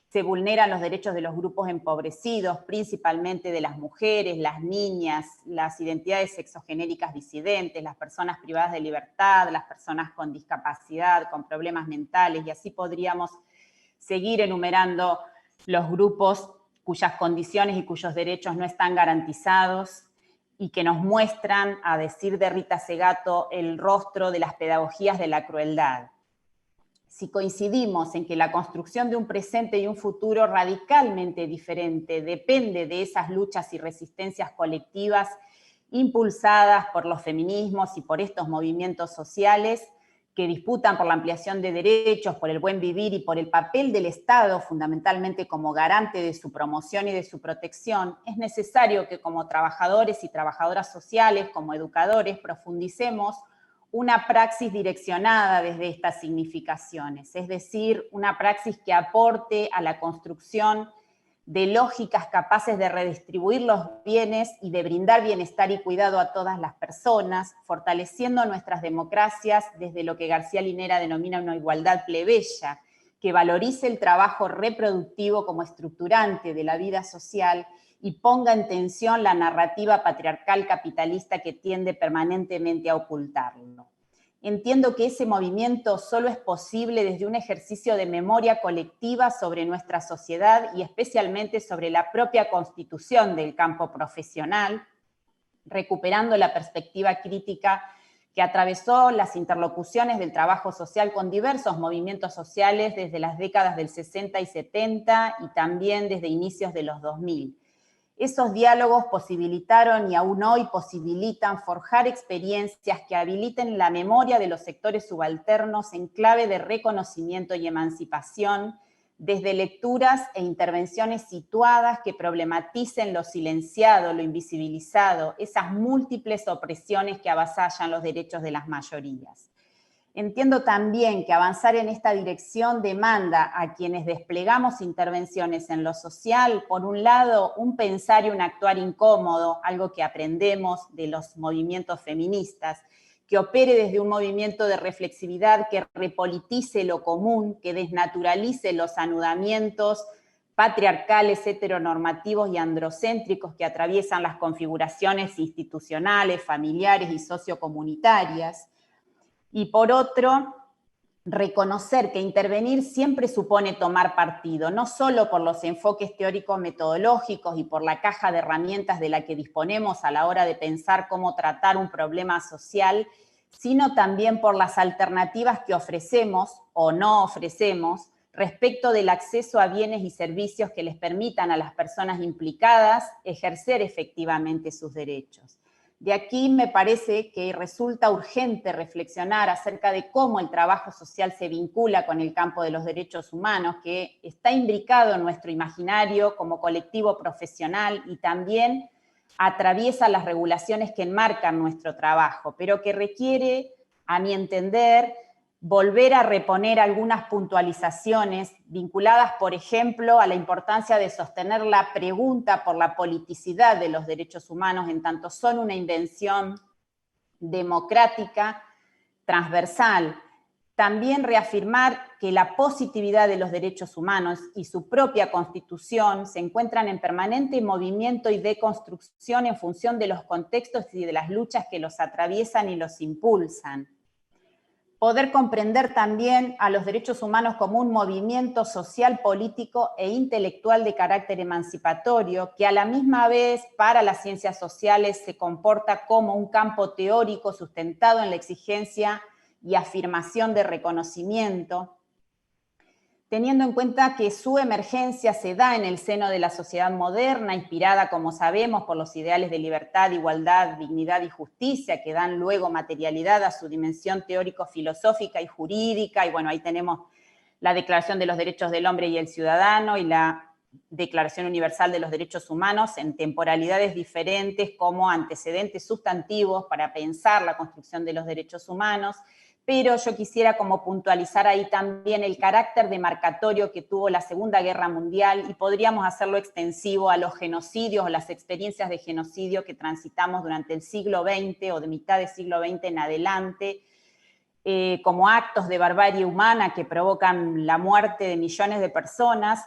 se vulneran los derechos de los grupos empobrecidos, principalmente de las mujeres, las niñas, las identidades sexogenéricas disidentes, las personas privadas de libertad, las personas con discapacidad, con problemas mentales, y así podríamos seguir enumerando los grupos cuyas condiciones y cuyos derechos no están garantizados y que nos muestran, a decir de Rita Segato, el rostro de las pedagogías de la crueldad. Si coincidimos en que la construcción de un presente y un futuro radicalmente diferente depende de esas luchas y resistencias colectivas impulsadas por los feminismos y por estos movimientos sociales que disputan por la ampliación de derechos, por el buen vivir y por el papel del Estado, fundamentalmente como garante de su promoción y de su protección, es necesario que como trabajadores y trabajadoras sociales, como educadores, profundicemos una praxis direccionada desde estas significaciones, es decir, una praxis que aporte a la construcción de lógicas capaces de redistribuir los bienes y de brindar bienestar y cuidado a todas las personas, fortaleciendo nuestras democracias desde lo que García Linera denomina una igualdad plebeya, que valorice el trabajo reproductivo como estructurante de la vida social y ponga en tensión la narrativa patriarcal capitalista que tiende permanentemente a ocultarlo. Entiendo que ese movimiento solo es posible desde un ejercicio de memoria colectiva sobre nuestra sociedad y especialmente sobre la propia constitución del campo profesional, recuperando la perspectiva crítica que atravesó las interlocuciones del trabajo social con diversos movimientos sociales desde las décadas del 60 y 70 y también desde inicios de los 2000. Esos diálogos posibilitaron y aún hoy posibilitan forjar experiencias que habiliten la memoria de los sectores subalternos en clave de reconocimiento y emancipación, desde lecturas e intervenciones situadas que problematicen lo silenciado, lo invisibilizado, esas múltiples opresiones que avasallan los derechos de las mayorías. Entiendo también que avanzar en esta dirección demanda a quienes desplegamos intervenciones en lo social, por un lado, un pensar y un actuar incómodo, algo que aprendemos de los movimientos feministas, que opere desde un movimiento de reflexividad que repolitice lo común, que desnaturalice los anudamientos patriarcales, heteronormativos y androcéntricos que atraviesan las configuraciones institucionales, familiares y sociocomunitarias. Y por otro, reconocer que intervenir siempre supone tomar partido, no solo por los enfoques teórico-metodológicos y por la caja de herramientas de la que disponemos a la hora de pensar cómo tratar un problema social, sino también por las alternativas que ofrecemos o no ofrecemos respecto del acceso a bienes y servicios que les permitan a las personas implicadas ejercer efectivamente sus derechos. De aquí me parece que resulta urgente reflexionar acerca de cómo el trabajo social se vincula con el campo de los derechos humanos, que está imbricado en nuestro imaginario como colectivo profesional y también atraviesa las regulaciones que enmarcan nuestro trabajo, pero que requiere, a mi entender, volver a reponer algunas puntualizaciones vinculadas, por ejemplo, a la importancia de sostener la pregunta por la politicidad de los derechos humanos, en tanto son una invención democrática, transversal. También reafirmar que la positividad de los derechos humanos y su propia constitución se encuentran en permanente movimiento y deconstrucción en función de los contextos y de las luchas que los atraviesan y los impulsan. Poder comprender también a los derechos humanos como un movimiento social, político e intelectual de carácter emancipatorio, que a la misma vez para las ciencias sociales se comporta como un campo teórico sustentado en la exigencia y afirmación de reconocimiento, teniendo en cuenta que su emergencia se da en el seno de la sociedad moderna, inspirada, como sabemos, por los ideales de libertad, igualdad, dignidad y justicia, que dan luego materialidad a su dimensión teórico-filosófica y jurídica, y bueno, ahí tenemos la Declaración de los Derechos del Hombre y el Ciudadano y la Declaración Universal de los Derechos Humanos en temporalidades diferentes como antecedentes sustantivos para pensar la construcción de los derechos humanos, pero yo quisiera como puntualizar ahí también el carácter demarcatorio que tuvo la Segunda Guerra Mundial y podríamos hacerlo extensivo a los genocidios o las experiencias de genocidio que transitamos durante el siglo XX o de mitad del siglo XX en adelante, como actos de barbarie humana que provocan la muerte de millones de personas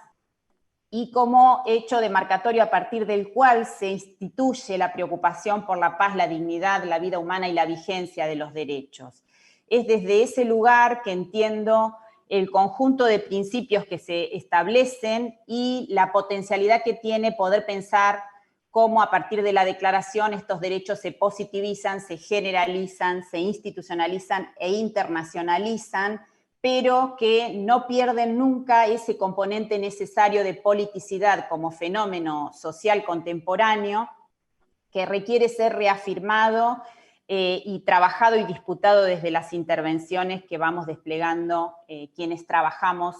y como hecho demarcatorio a partir del cual se instituye la preocupación por la paz, la dignidad, la vida humana y la vigencia de los derechos. Es desde ese lugar que entiendo el conjunto de principios que se establecen y la potencialidad que tiene poder pensar cómo a partir de la declaración estos derechos se positivizan, se generalizan, se institucionalizan e internacionalizan, pero que no pierden nunca ese componente necesario de politicidad como fenómeno social contemporáneo que requiere ser reafirmado y trabajado y disputado desde las intervenciones que vamos desplegando quienes trabajamos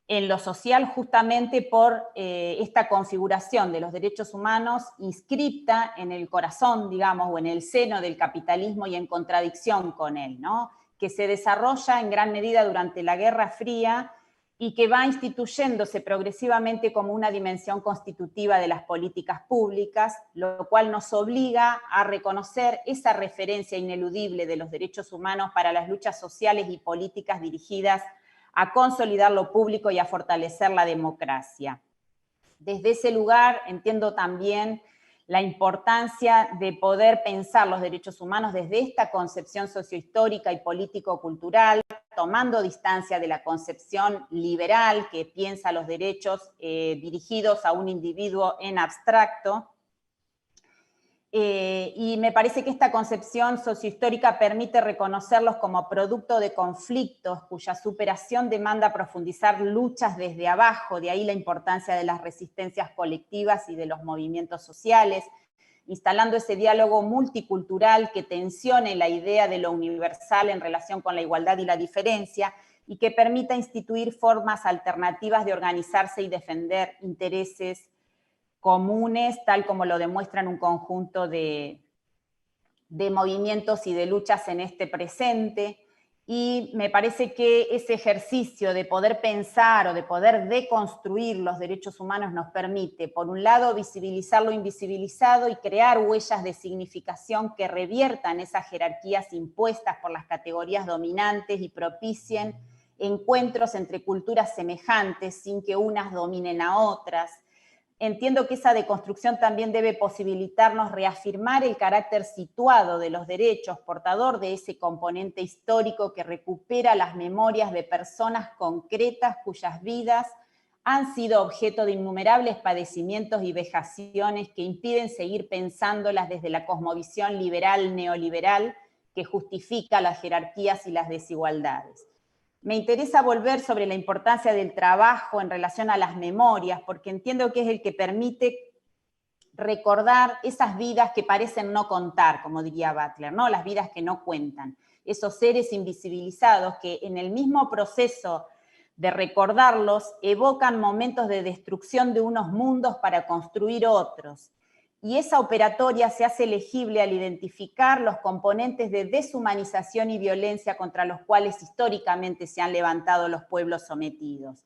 en lo social justamente por esta configuración de los derechos humanos inscripta en el corazón, digamos, o en el seno del capitalismo y en contradicción con él, ¿no? Que se desarrolla en gran medida durante la Guerra Fría y que va instituyéndose progresivamente como una dimensión constitutiva de las políticas públicas, lo cual nos obliga a reconocer esa referencia ineludible de los derechos humanos para las luchas sociales y políticas dirigidas a consolidar lo público y a fortalecer la democracia. Desde ese lugar entiendo también la importancia de poder pensar los derechos humanos desde esta concepción sociohistórica y político-cultural, tomando distancia de la concepción liberal que piensa los derechos dirigidos a un individuo en abstracto. Y me parece que esta concepción sociohistórica permite reconocerlos como producto de conflictos cuya superación demanda profundizar luchas desde abajo, de ahí la importancia de las resistencias colectivas y de los movimientos sociales, instalando ese diálogo multicultural que tensione la idea de lo universal en relación con la igualdad y la diferencia, y que permita instituir formas alternativas de organizarse y defender intereses comunes, tal como lo demuestran un conjunto de movimientos y de luchas en este presente. Y me parece que ese ejercicio de poder pensar o de poder deconstruir los derechos humanos nos permite, por un lado, visibilizar lo invisibilizado y crear huellas de significación que reviertan esas jerarquías impuestas por las categorías dominantes y propicien encuentros entre culturas semejantes sin que unas dominen a otras. Entiendo que esa deconstrucción también debe posibilitarnos reafirmar el carácter situado de los derechos, portador de ese componente histórico que recupera las memorias de personas concretas cuyas vidas han sido objeto de innumerables padecimientos y vejaciones que impiden seguir pensándolas desde la cosmovisión liberal neoliberal que justifica las jerarquías y las desigualdades. Me interesa volver sobre la importancia del trabajo en relación a las memorias, porque entiendo que es el que permite recordar esas vidas que parecen no contar, como diría Butler, ¿no? Las vidas que no cuentan, esos seres invisibilizados que en el mismo proceso de recordarlos evocan momentos de destrucción de unos mundos para construir otros. Y esa operatoria se hace legible al identificar los componentes de deshumanización y violencia contra los cuales históricamente se han levantado los pueblos sometidos.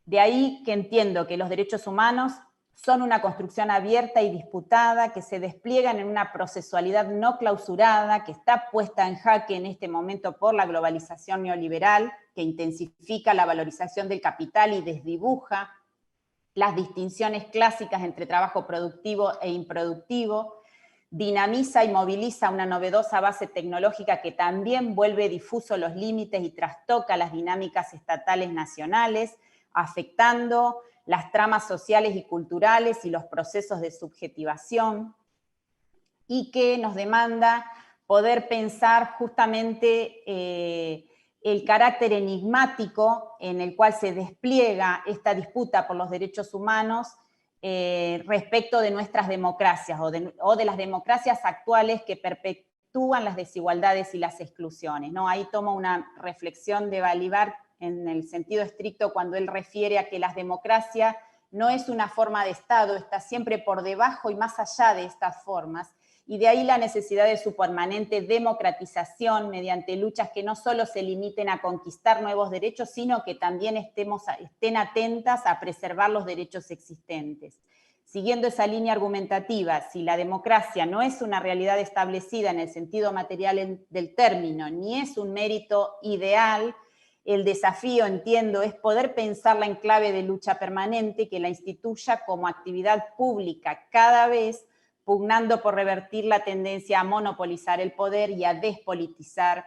De ahí que entiendo que los derechos humanos son una construcción abierta y disputada, que se despliegan en una procesualidad no clausurada, que está puesta en jaque en este momento por la globalización neoliberal, que intensifica la valorización del capital y desdibuja las distinciones clásicas entre trabajo productivo e improductivo, dinamiza y moviliza una novedosa base tecnológica que también vuelve difuso los límites y trastoca las dinámicas estatales nacionales, afectando las tramas sociales y culturales y los procesos de subjetivación, y que nos demanda poder pensar justamente el carácter enigmático en el cual se despliega esta disputa por los derechos humanos respecto de nuestras democracias o de las democracias actuales que perpetúan las desigualdades y las exclusiones, ¿no? Ahí tomo una reflexión de Balibar en el sentido estricto cuando él refiere a que la democracia no es una forma de Estado, está siempre por debajo y más allá de estas formas, y de ahí la necesidad de su permanente democratización mediante luchas que no solo se limiten a conquistar nuevos derechos, sino que también estén atentas a preservar los derechos existentes. Siguiendo esa línea argumentativa, si la democracia no es una realidad establecida en el sentido material del término, ni es un mérito ideal, el desafío, entiendo, es poder pensarla en clave de lucha permanente que la instituya como actividad pública cada vez, pugnando por revertir la tendencia a monopolizar el poder y a despolitizar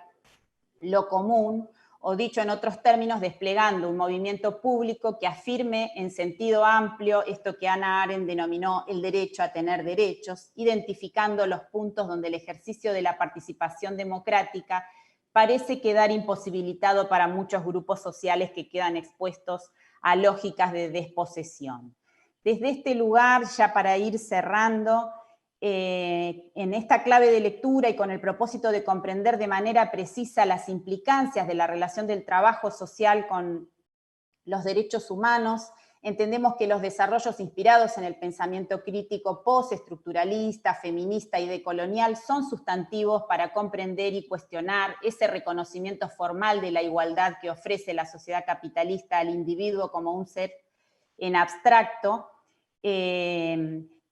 lo común, o dicho en otros términos, desplegando un movimiento público que afirme en sentido amplio esto que Hannah Arendt denominó el derecho a tener derechos, identificando los puntos donde el ejercicio de la participación democrática parece quedar imposibilitado para muchos grupos sociales que quedan expuestos a lógicas de desposesión. Desde este lugar, ya para ir cerrando, en esta clave de lectura y con el propósito de comprender de manera precisa las implicancias de la relación del trabajo social con los derechos humanos. Entendemos que los desarrollos inspirados en el pensamiento crítico postestructuralista, feminista y decolonial son sustantivos para comprender y cuestionar ese reconocimiento formal de la igualdad que ofrece la sociedad capitalista al individuo como un ser en abstracto,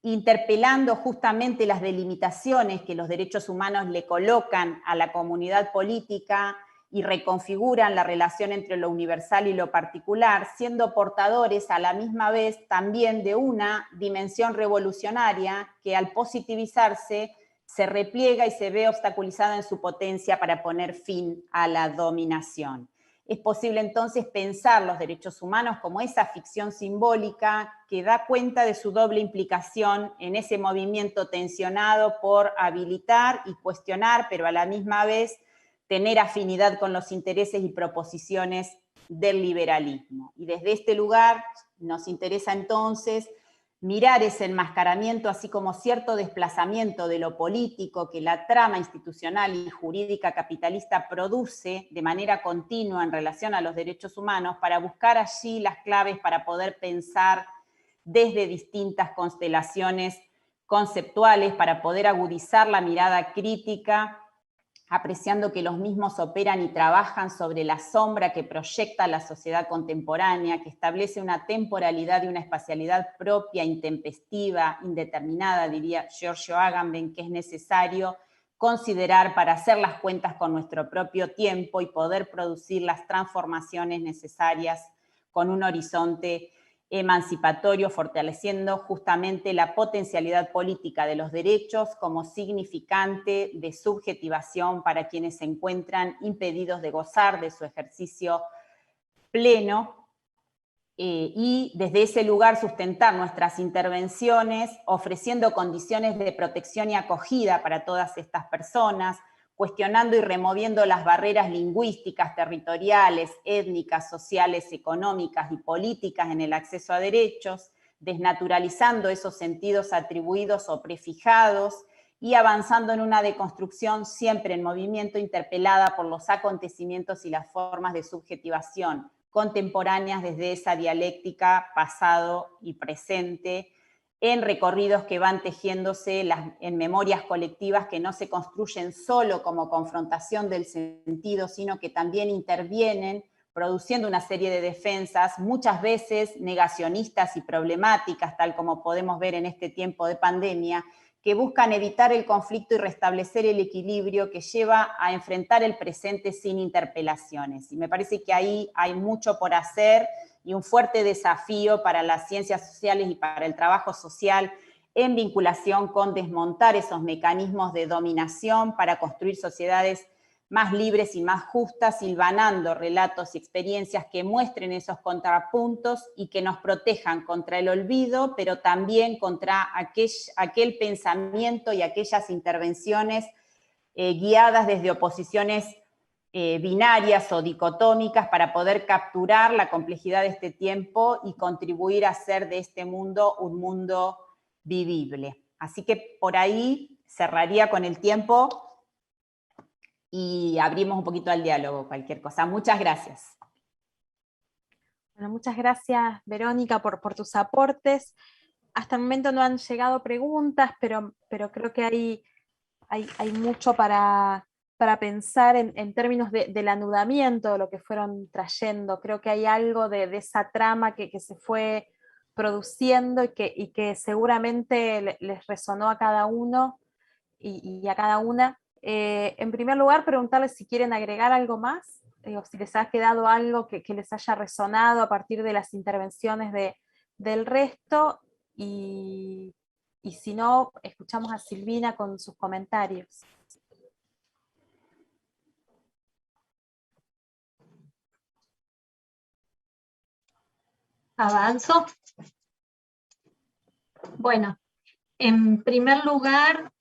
interpelando justamente las delimitaciones que los derechos humanos le colocan a la comunidad política y reconfiguran la relación entre lo universal y lo particular, siendo portadores a la misma vez también de una dimensión revolucionaria que al positivizarse se repliega y se ve obstaculizada en su potencia para poner fin a la dominación. Es posible entonces pensar los derechos humanos como esa ficción simbólica que da cuenta de su doble implicación en ese movimiento tensionado por habilitar y cuestionar, pero a la misma vez tener afinidad con los intereses y proposiciones del liberalismo. Y desde este lugar nos interesa entonces mirar ese enmascaramiento, así como cierto desplazamiento de lo político que la trama institucional y jurídica capitalista produce de manera continua en relación a los derechos humanos, para buscar allí las claves para poder pensar desde distintas constelaciones conceptuales, para poder agudizar la mirada crítica, apreciando que los mismos operan y trabajan sobre la sombra que proyecta la sociedad contemporánea, que establece una temporalidad y una espacialidad propia, intempestiva, indeterminada, diría Giorgio Agamben, que es necesario considerar para hacer las cuentas con nuestro propio tiempo y poder producir las transformaciones necesarias con un horizonte emancipatorio, fortaleciendo justamente la potencialidad política de los derechos como significante de subjetivación para quienes se encuentran impedidos de gozar de su ejercicio pleno, y desde ese lugar sustentar nuestras intervenciones ofreciendo condiciones de protección y acogida para todas estas personas, cuestionando y removiendo las barreras lingüísticas, territoriales, étnicas, sociales, económicas y políticas en el acceso a derechos, desnaturalizando esos sentidos atribuidos o prefijados y avanzando en una deconstrucción siempre en movimiento, interpelada por los acontecimientos y las formas de subjetivación contemporáneas desde esa dialéctica pasado y presente, en recorridos que van tejiéndose en memorias colectivas que no se construyen solo como confrontación del sentido, sino que también intervienen produciendo una serie de defensas, muchas veces negacionistas y problemáticas, tal como podemos ver en este tiempo de pandemia, que buscan evitar el conflicto y restablecer el equilibrio que lleva a enfrentar el presente sin interpelaciones. Y me parece que ahí hay mucho por hacer y un fuerte desafío para las ciencias sociales y para el trabajo social en vinculación con desmontar esos mecanismos de dominación para construir sociedades más libres y más justas, hilvanando relatos y experiencias que muestren esos contrapuntos y que nos protejan contra el olvido, pero también contra aquel pensamiento y aquellas intervenciones guiadas desde oposiciones binarias o dicotómicas para poder capturar la complejidad de este tiempo y contribuir a hacer de este mundo un mundo vivible. Así que por ahí cerraría con el tiempo y abrimos un poquito al diálogo, cualquier cosa. Muchas gracias. Bueno, muchas gracias, Verónica, por tus aportes. Hasta el momento no han llegado preguntas, pero creo que hay mucho para pensar en términos del anudamiento de lo que fueron trayendo. Creo que hay algo de esa trama que se fue produciendo y que seguramente les resonó a cada uno y a cada una. En primer lugar, preguntarles si quieren agregar algo más, o si les ha quedado algo que les haya resonado a partir de las intervenciones del resto, y si no, escuchamos a Silvina con sus comentarios. ¿Avanzo? Bueno, en primer lugar,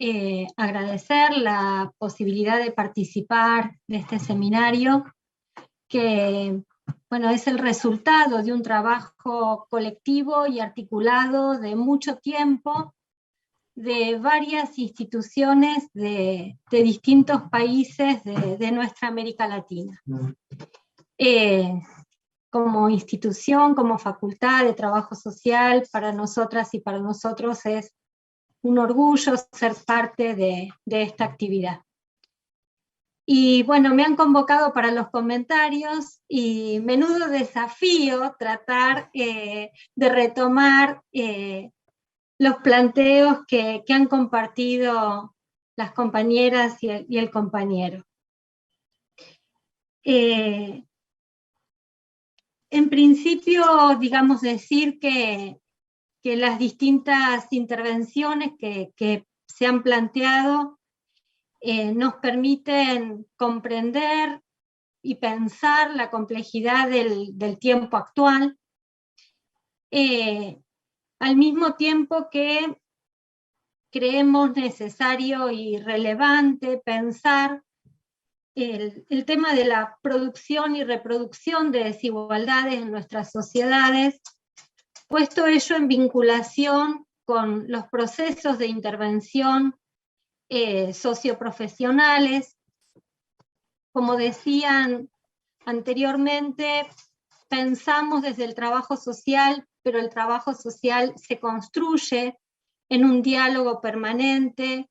agradecer la posibilidad de participar de este seminario, que bueno, es el resultado de un trabajo colectivo y articulado de mucho tiempo, de varias instituciones de distintos países de nuestra América Latina. como institución, como facultad de trabajo social, para nosotras y para nosotros es un orgullo ser parte de esta actividad. Y bueno, me han convocado para los comentarios y menudo desafío tratar de retomar los planteos que han compartido las compañeras y el compañero. En principio, digamos, decir que las distintas intervenciones que se han planteado nos permiten comprender y pensar la complejidad del tiempo actual, al mismo tiempo que creemos necesario y relevante pensar el tema de la producción y reproducción de desigualdades en nuestras sociedades, puesto ello en vinculación con los procesos de intervención socioprofesionales. Como decían anteriormente, pensamos desde el trabajo social, pero el trabajo social se construye en un diálogo permanente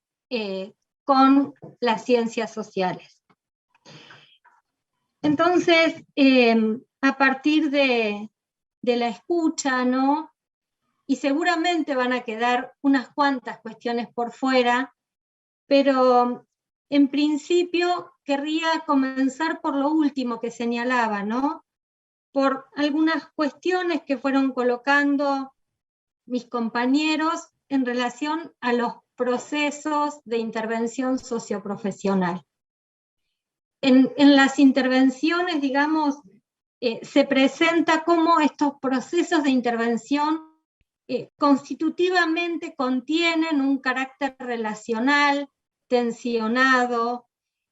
con las ciencias sociales. Entonces, a partir de la escucha, ¿no? Y seguramente van a quedar unas cuantas cuestiones por fuera, pero en principio querría comenzar por lo último que señalaba, ¿no? Por algunas cuestiones que fueron colocando mis compañeros en relación a los procesos de intervención socioprofesional. En las intervenciones, digamos, se presenta cómo estos procesos de intervención constitutivamente contienen un carácter relacional, tensionado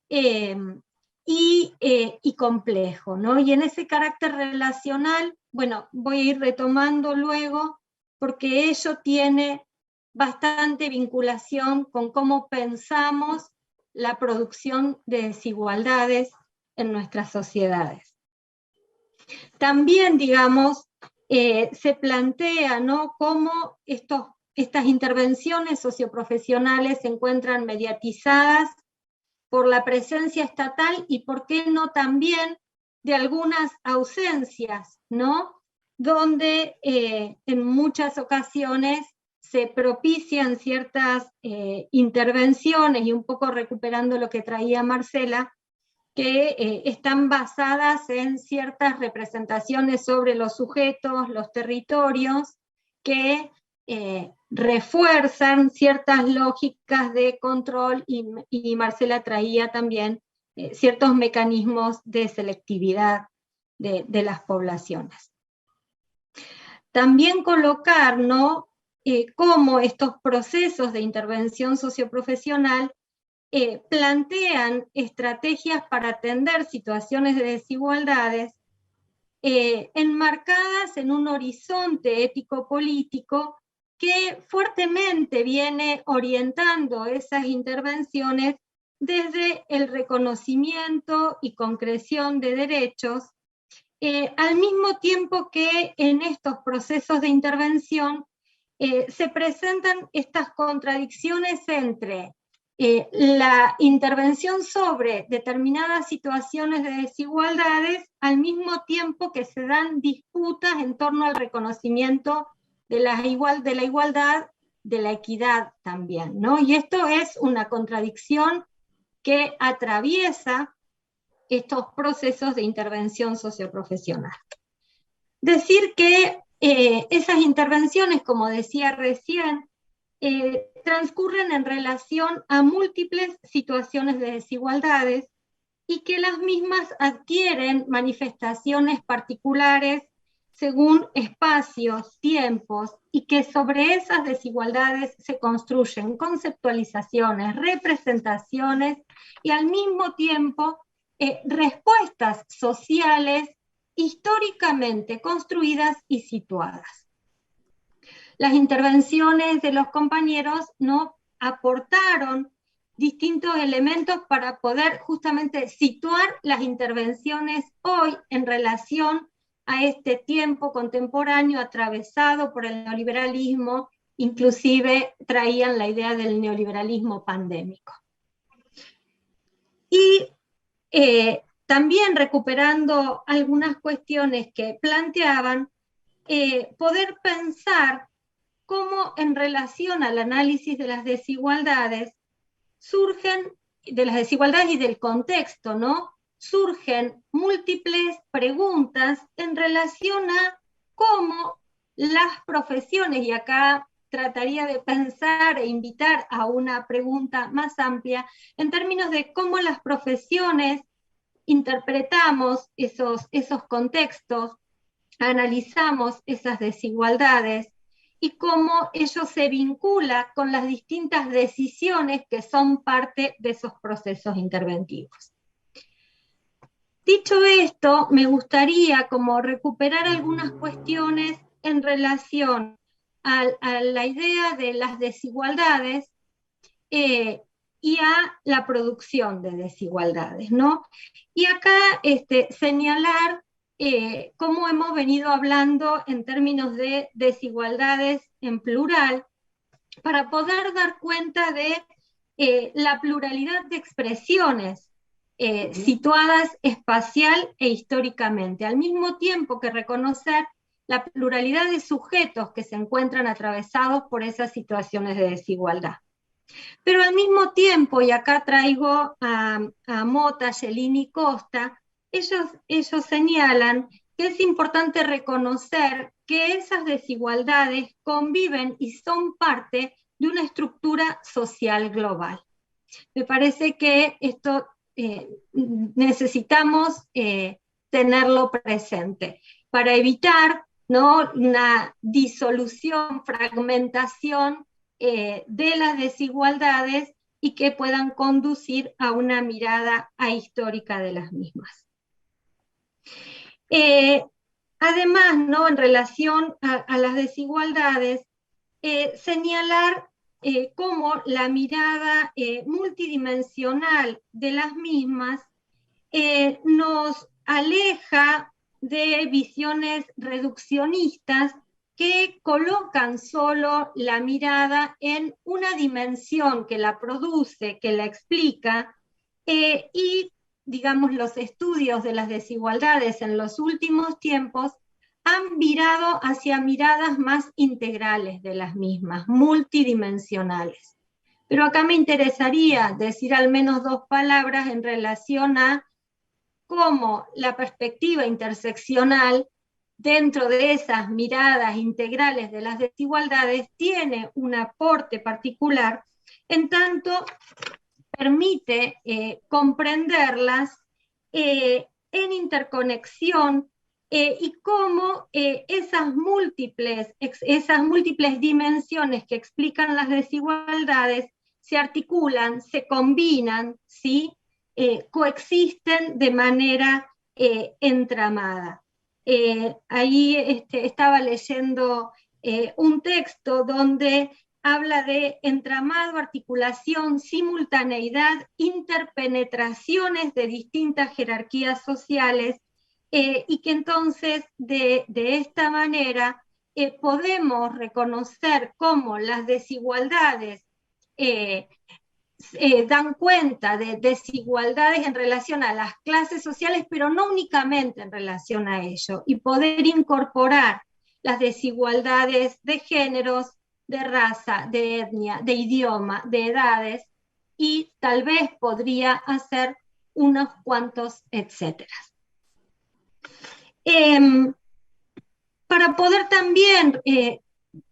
y complejo, ¿no? Y en ese carácter relacional, bueno, voy a ir retomando luego, porque ello tiene bastante vinculación con cómo pensamos la producción de desigualdades en nuestras sociedades. También, digamos, se plantea, ¿no?, cómo estas intervenciones socioprofesionales se encuentran mediatizadas por la presencia estatal y, por qué no, también de algunas ausencias, ¿no?, donde en muchas ocasiones se propician ciertas intervenciones, y un poco recuperando lo que traía Marcela, que están basadas en ciertas representaciones sobre los sujetos, los territorios, que refuerzan ciertas lógicas de control, y Marcela traía también ciertos mecanismos de selectividad de las poblaciones. También colocar, ¿no?, cómo estos procesos de intervención socioprofesional plantean estrategias para atender situaciones de desigualdades enmarcadas en un horizonte ético-político que fuertemente viene orientando esas intervenciones desde el reconocimiento y concreción de derechos, al mismo tiempo que en estos procesos de intervención se presentan estas contradicciones entre la intervención sobre determinadas situaciones de desigualdades, al mismo tiempo que se dan disputas en torno al reconocimiento de la igualdad, de la equidad también, ¿no? Y esto es una contradicción que atraviesa estos procesos de intervención socioprofesional. Decir que esas intervenciones, como decía recién, transcurren en relación a múltiples situaciones de desigualdades y que las mismas adquieren manifestaciones particulares según espacios, tiempos, y que sobre esas desigualdades se construyen conceptualizaciones, representaciones y al mismo tiempo respuestas sociales históricamente construidas y situadas. Las intervenciones de los compañeros, ¿no?, aportaron distintos elementos para poder justamente situar las intervenciones hoy en relación a este tiempo contemporáneo atravesado por el neoliberalismo, inclusive traían la idea del neoliberalismo pandémico. Y también recuperando algunas cuestiones que planteaban, poder pensar cómo en relación al análisis de las desigualdades surgen, de las desigualdades y del contexto, ¿no? Surgen múltiples preguntas en relación a cómo las profesiones, y acá trataría de pensar e invitar a una pregunta más amplia, en términos de cómo las profesiones interpretamos esos contextos, analizamos esas desigualdades, y cómo ello se vincula con las distintas decisiones que son parte de esos procesos interventivos. Dicho esto, me gustaría como recuperar algunas cuestiones en relación a la idea de las desigualdades y a la producción de desigualdades, ¿no? Y acá señalar cómo hemos venido hablando en términos de desigualdades en plural, para poder dar cuenta de la pluralidad de expresiones situadas espacial e históricamente, al mismo tiempo que reconocer la pluralidad de sujetos que se encuentran atravesados por esas situaciones de desigualdad. Pero al mismo tiempo, y acá traigo a Mota, Gelini y Costa, ellos señalan que es importante reconocer que esas desigualdades conviven y son parte de una estructura social global. Me parece que esto necesitamos tenerlo presente para evitar, ¿no?, una disolución, fragmentación de las desigualdades y que puedan conducir a una mirada ahistórica de las mismas. Además, ¿no?, en relación a las desigualdades, señalar cómo la mirada multidimensional de las mismas nos aleja de visiones reduccionistas que colocan solo la mirada en una dimensión que la produce, que la explica, y, digamos, los estudios de las desigualdades en los últimos tiempos han virado hacia miradas más integrales de las mismas, multidimensionales. Pero acá me interesaría decir al menos dos palabras en relación a cómo la perspectiva interseccional dentro de esas miradas integrales de las desigualdades tiene un aporte particular, en tanto permite comprenderlas en interconexión y cómo esas múltiples dimensiones que explican las desigualdades se articulan, se combinan, ¿sí?, coexisten de manera entramada. Ahí estaba leyendo un texto donde habla de entramado, articulación, simultaneidad, interpenetraciones de distintas jerarquías sociales, y que entonces de esta manera podemos reconocer cómo las desigualdades dan cuenta de desigualdades en relación a las clases sociales, pero no únicamente en relación a ello, y poder incorporar las desigualdades de géneros, de raza, de etnia, de idioma, de edades, y tal vez podría hacer unos cuantos etcétera. Para poder también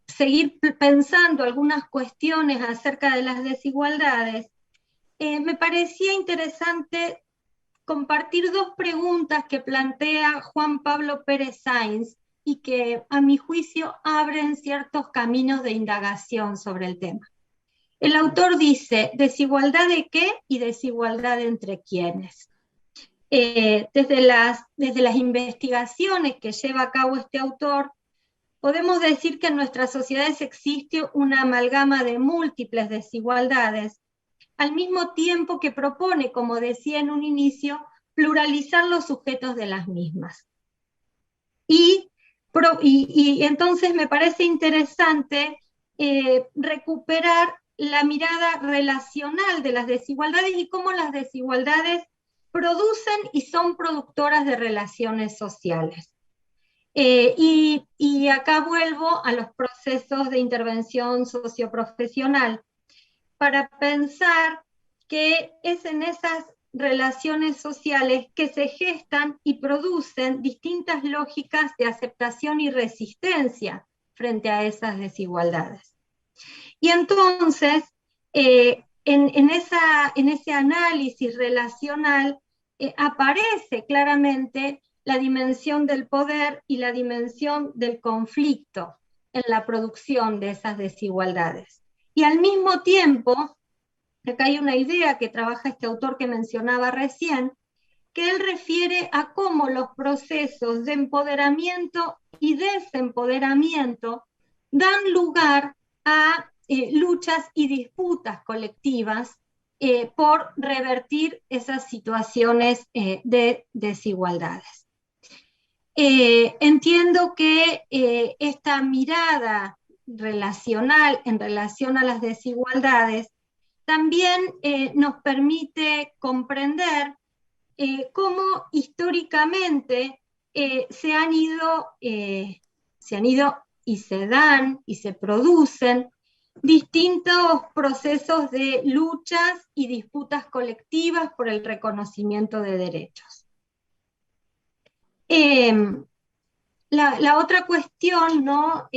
seguir pensando algunas cuestiones acerca de las desigualdades, me parecía interesante compartir dos preguntas que plantea Juan Pablo Pérez Sainz y que a mi juicio abren ciertos caminos de indagación sobre el tema. El autor dice, ¿desigualdad de qué y desigualdad entre quiénes? Desde las investigaciones que lleva a cabo este autor, podemos decir que en nuestras sociedades existe una amalgama de múltiples desigualdades, al mismo tiempo que propone, como decía en un inicio, pluralizar los sujetos de las mismas. Y entonces me parece interesante recuperar la mirada relacional de las desigualdades y cómo las desigualdades producen y son productoras de relaciones sociales. Y acá vuelvo a los procesos de intervención socioprofesional para pensar que es en esas relaciones sociales que se gestan y producen distintas lógicas de aceptación y resistencia frente a esas desigualdades. Y entonces, en ese análisis relacional aparece claramente la dimensión del poder y la dimensión del conflicto en la producción de esas desigualdades. Y al mismo tiempo, acá hay una idea que trabaja este autor que mencionaba recién, que él refiere a cómo los procesos de empoderamiento y desempoderamiento dan lugar a luchas y disputas colectivas por revertir esas situaciones de desigualdades. Entiendo que esta mirada relacional en relación a las desigualdades también nos permite comprender cómo históricamente se han ido y se dan y se producen distintos procesos de luchas y disputas colectivas por el reconocimiento de derechos. La otra cuestión, ¿no?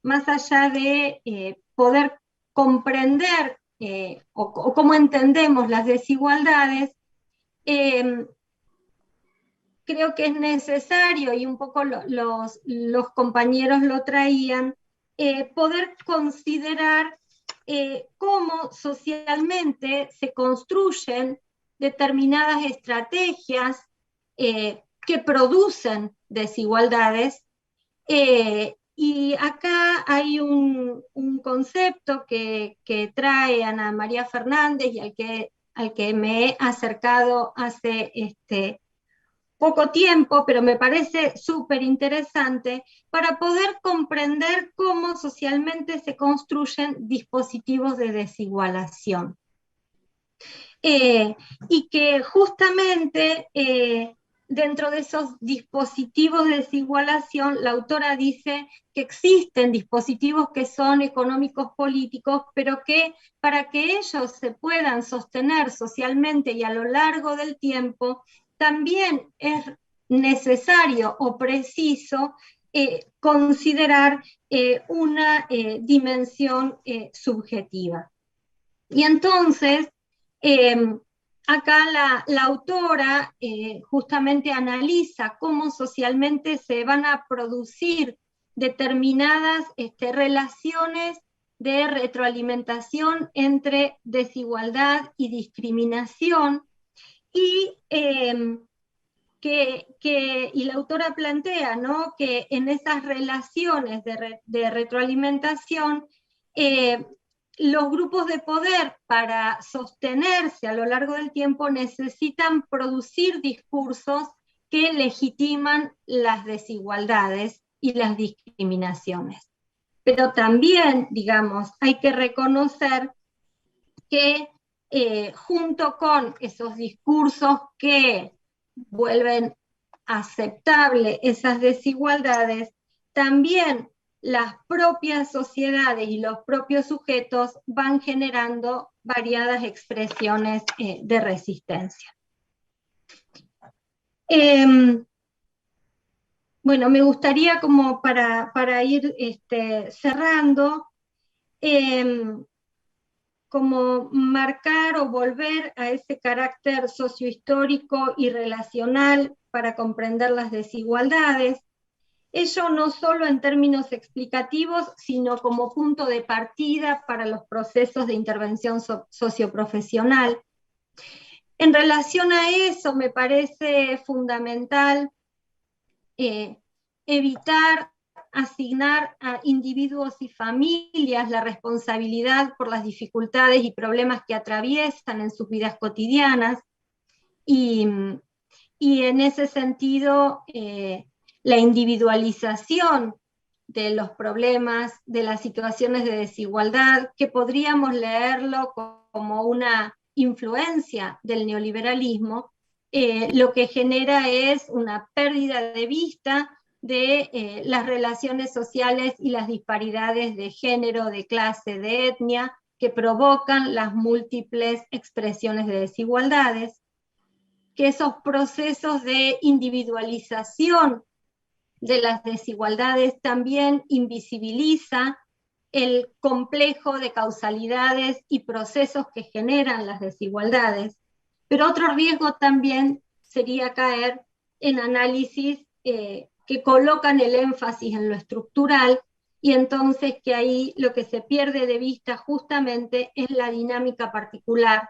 Más allá de poder comprender o cómo entendemos las desigualdades, creo que es necesario, y un poco los compañeros lo traían, poder considerar cómo socialmente se construyen determinadas estrategias que producen desigualdades. Y acá hay un concepto que trae Ana María Fernández y al que me he acercado hace poco tiempo, pero me parece súper interesante para poder comprender cómo socialmente se construyen dispositivos de desigualación. Y que justamente dentro de esos dispositivos de desigualación, la autora dice que existen dispositivos que son económicos políticos, pero que para que ellos se puedan sostener socialmente y a lo largo del tiempo, también es necesario o preciso considerar una dimensión subjetiva. Y entonces, acá la autora justamente analiza cómo socialmente se van a producir determinadas relaciones de retroalimentación entre desigualdad y discriminación, y la autora plantea, ¿no?, que en esas relaciones de retroalimentación, los grupos de poder, para sostenerse a lo largo del tiempo, necesitan producir discursos que legitiman las desigualdades y las discriminaciones. Pero también, digamos, hay que reconocer que junto con esos discursos que vuelven aceptable esas desigualdades, también las propias sociedades y los propios sujetos van generando variadas expresiones de resistencia. Bueno, me gustaría, como para ir cerrando, como marcar o volver a ese carácter sociohistórico y relacional para comprender las desigualdades, ello no solo en términos explicativos, sino como punto de partida para los procesos de intervención socioprofesional. En relación a eso, me parece fundamental evitar asignar a individuos y familias la responsabilidad por las dificultades y problemas que atraviesan en sus vidas cotidianas, y en ese sentido la individualización de los problemas, de las situaciones de desigualdad, que podríamos leerlo como una influencia del neoliberalismo, lo que genera es una pérdida de vista de las relaciones sociales y las disparidades de género, de clase, de etnia, que provocan las múltiples expresiones de desigualdades, que esos procesos de individualización de las desigualdades también invisibiliza el complejo de causalidades y procesos que generan las desigualdades. Pero otro riesgo también sería caer en análisis que colocan el énfasis en lo estructural, y entonces que ahí lo que se pierde de vista justamente es la dinámica particular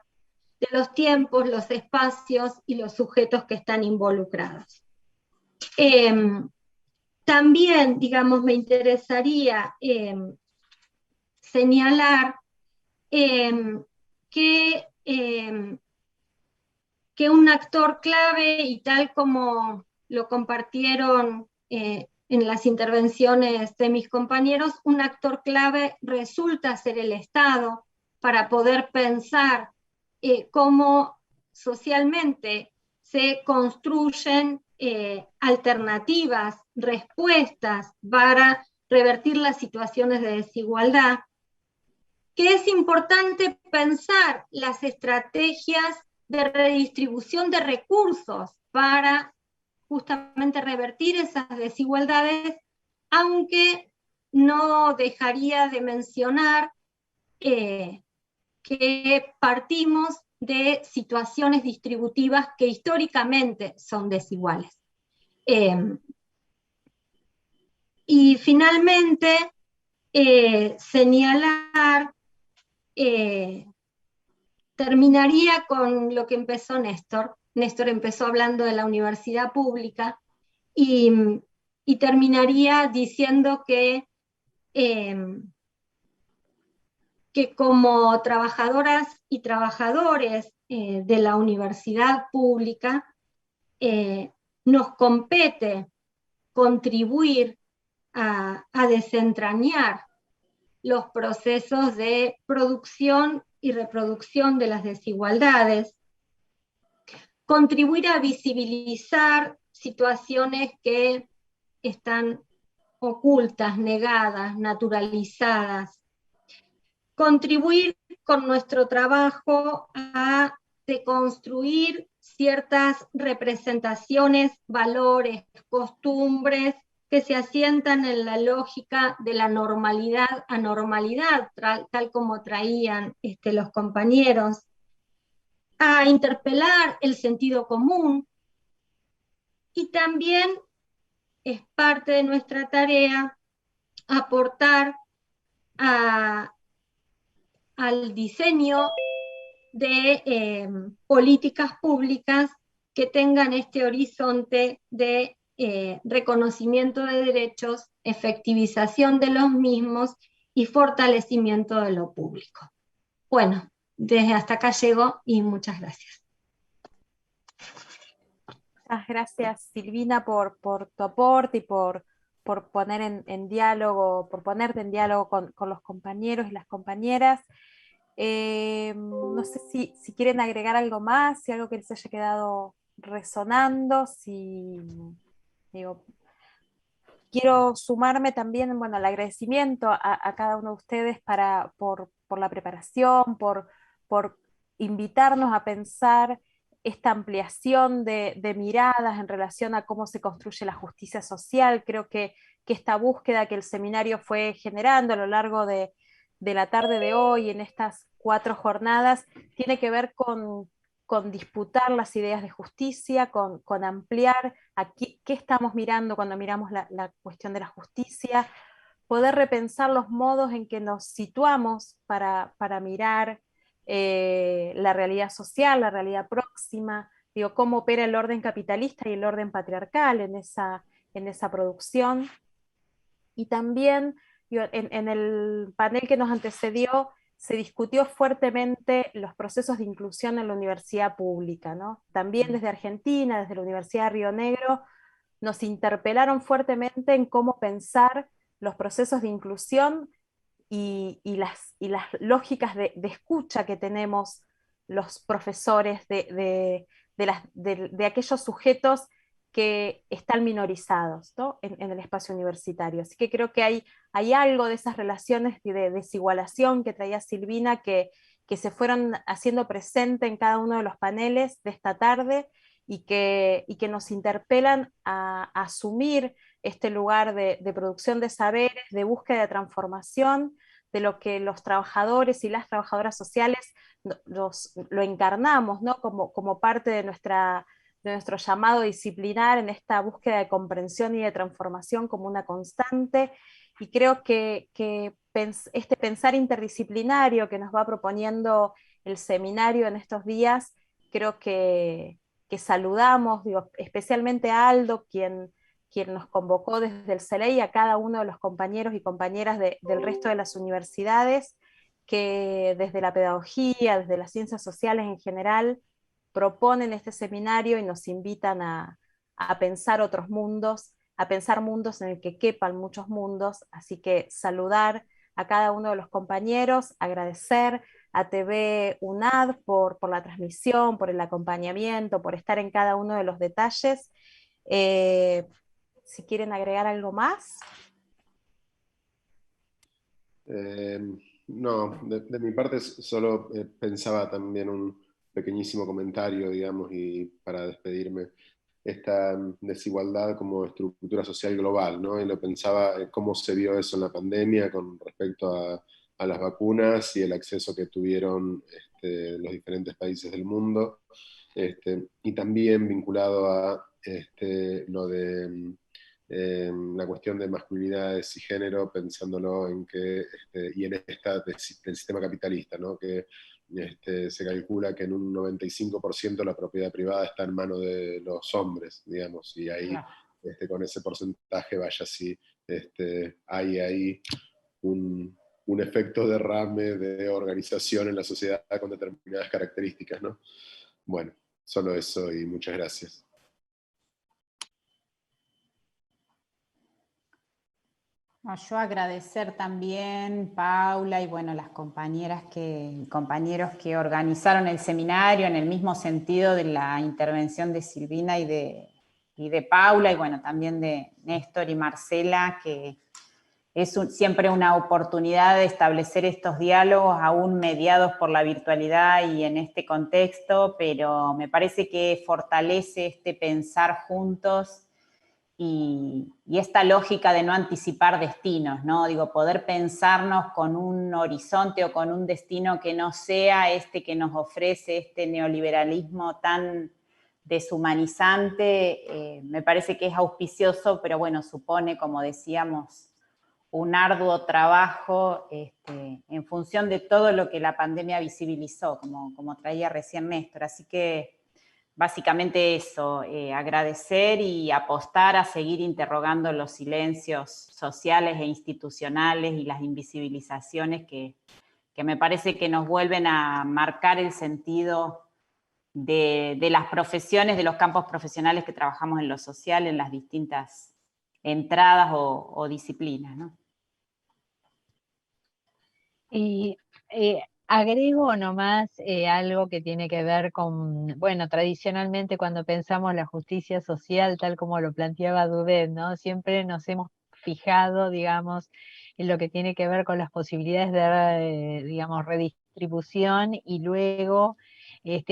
de los tiempos, los espacios y los sujetos que están involucrados. También, digamos, me interesaría señalar que un actor clave, y tal como lo compartieron en las intervenciones de mis compañeros, un actor clave resulta ser el Estado para poder pensar cómo socialmente se construyen alternativas, respuestas para revertir las situaciones de desigualdad, que es importante pensar las estrategias de redistribución de recursos para justamente revertir esas desigualdades, aunque no dejaría de mencionar que partimos de situaciones distributivas que históricamente son desiguales. Y finalmente, señalar, terminaría con lo que empezó Néstor. Néstor empezó hablando de la universidad pública y terminaría diciendo que como trabajadoras y trabajadores de la universidad pública, nos compete contribuir a desentrañar los procesos de producción y reproducción de las desigualdades, contribuir a visibilizar situaciones que están ocultas, negadas, naturalizadas, contribuir con nuestro trabajo a deconstruir ciertas representaciones, valores, costumbres que se asientan en la lógica de la normalidad, anormalidad, tal como traían los compañeros, a interpelar el sentido común, y también es parte de nuestra tarea aportar al diseño de políticas públicas que tengan este horizonte de reconocimiento de derechos, efectivización de los mismos y fortalecimiento de lo público. Bueno, desde hasta acá llego y muchas gracias. Muchas gracias, Silvina, por tu aporte y por poner en diálogo, por ponerte en diálogo con los compañeros y las compañeras. No sé si quieren agregar algo más, si algo que les haya quedado resonando, quiero sumarme también, bueno, al agradecimiento a cada uno de ustedes por la preparación, por invitarnos a pensar esta ampliación de miradas en relación a cómo se construye la justicia social. Creo que esta búsqueda que el seminario fue generando a lo largo de la tarde de hoy, en estas 4 jornadas, tiene que ver con disputar las ideas de justicia, con ampliar qué estamos mirando cuando miramos la cuestión de la justicia, poder repensar los modos en que nos situamos para mirar la realidad social, la realidad próxima, cómo opera el orden capitalista y el orden patriarcal en esa producción. Y también en el panel que nos antecedió se discutió fuertemente los procesos de inclusión en la universidad pública, ¿no? También desde Argentina, desde la Universidad de Río Negro, nos interpelaron fuertemente en cómo pensar los procesos de inclusión y las lógicas de escucha que tenemos los profesores de aquellos sujetos que están minorizados, ¿no? en el espacio universitario. Así que creo que hay algo de esas relaciones de desigualación que traía Silvina que se fueron haciendo presente en cada uno de los paneles de esta tarde y que nos interpelan a asumir este lugar de producción de saberes, de búsqueda de transformación, de lo que los trabajadores y las trabajadoras sociales lo encarnamos, ¿no? como parte de nuestro llamado disciplinar en esta búsqueda de comprensión y de transformación como una constante. Y creo que este pensar interdisciplinario que nos va proponiendo el seminario en estos días, creo que saludamos, digo, especialmente a Aldo, quien nos convocó desde el CELEI, y a cada uno de los compañeros y compañeras del resto de las universidades, que desde la pedagogía, desde las ciencias sociales en general, proponen este seminario y nos invitan a pensar otros mundos, a pensar mundos en el que quepan muchos mundos. Así que saludar a cada uno de los compañeros, agradecer a TV UNAD por la transmisión, por el acompañamiento, por estar en cada uno de los detalles. Si quieren agregar algo más. No, de mi parte solo pensaba también un pequeñísimo comentario, digamos, y para despedirme, esta desigualdad como estructura social global, ¿no? Y lo pensaba cómo se vio eso en la pandemia con respecto a las vacunas y el acceso que tuvieron los diferentes países del mundo, y también vinculado a lo de la cuestión de masculinidades y género, pensándolo en que, y en esta del sistema capitalista, ¿no? Que se calcula que en un 95% la propiedad privada está en manos de los hombres, digamos, y ahí con ese porcentaje vaya si hay ahí un efecto derrame de organización en la sociedad con determinadas características, ¿no? Bueno, solo eso y muchas gracias. Yo agradecer también, Paula, y bueno, las compañeras compañeros que organizaron el seminario en el mismo sentido de la intervención de Silvina y de Paula, y bueno, también de Néstor y Marcela, que es siempre una oportunidad de establecer estos diálogos aún mediados por la virtualidad y en este contexto, pero me parece que fortalece este pensar juntos y esta lógica de no anticipar destinos, ¿no? Digo, poder pensarnos con un horizonte o con un destino que no sea este que nos ofrece este neoliberalismo tan deshumanizante, me parece que es auspicioso, pero bueno, supone, como decíamos, un arduo trabajo en función de todo lo que la pandemia visibilizó, como traía recién Néstor. Así que básicamente eso, agradecer y apostar a seguir interrogando los silencios sociales e institucionales y las invisibilizaciones que me parece que nos vuelven a marcar el sentido de las profesiones, de los campos profesionales que trabajamos en lo social, en las distintas entradas o disciplinas, ¿no? Y agrego nomás algo que tiene que ver con, bueno, tradicionalmente cuando pensamos la justicia social, tal como lo planteaba Dudet, ¿no? Siempre nos hemos fijado, digamos, en lo que tiene que ver con las posibilidades de, digamos, redistribución, y luego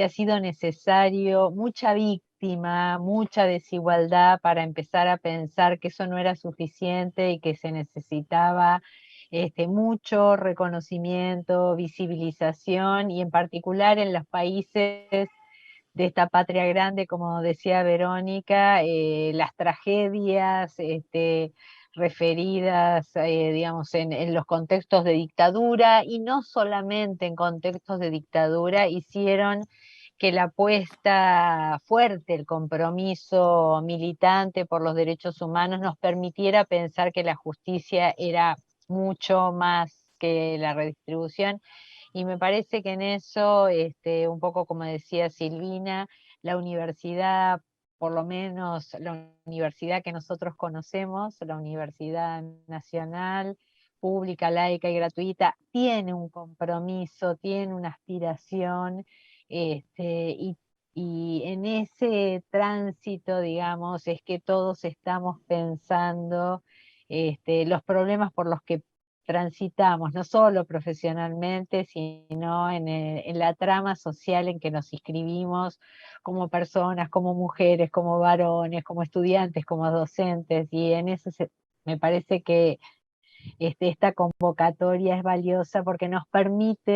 ha sido necesario mucha víctima, mucha desigualdad para empezar a pensar que eso no era suficiente y que se necesitaba mucho reconocimiento, visibilización, y en particular en los países de esta patria grande, como decía Verónica, las tragedias referidas, digamos, en los contextos de dictadura, y no solamente en contextos de dictadura, hicieron que la apuesta fuerte, el compromiso militante por los derechos humanos nos permitiera pensar que la justicia era mucho más que la redistribución. Y me parece que en eso, un poco como decía Silvina, la universidad por lo menos la universidad que nosotros conocemos, la Universidad Nacional, pública, laica y gratuita, tiene un compromiso, tiene una aspiración, y en ese tránsito, digamos, es que todos estamos pensando los problemas por los que transitamos, no solo profesionalmente, sino en la trama social en que nos inscribimos como personas, como mujeres, como varones, como estudiantes, como docentes, y en eso me parece que esta convocatoria es valiosa porque nos permite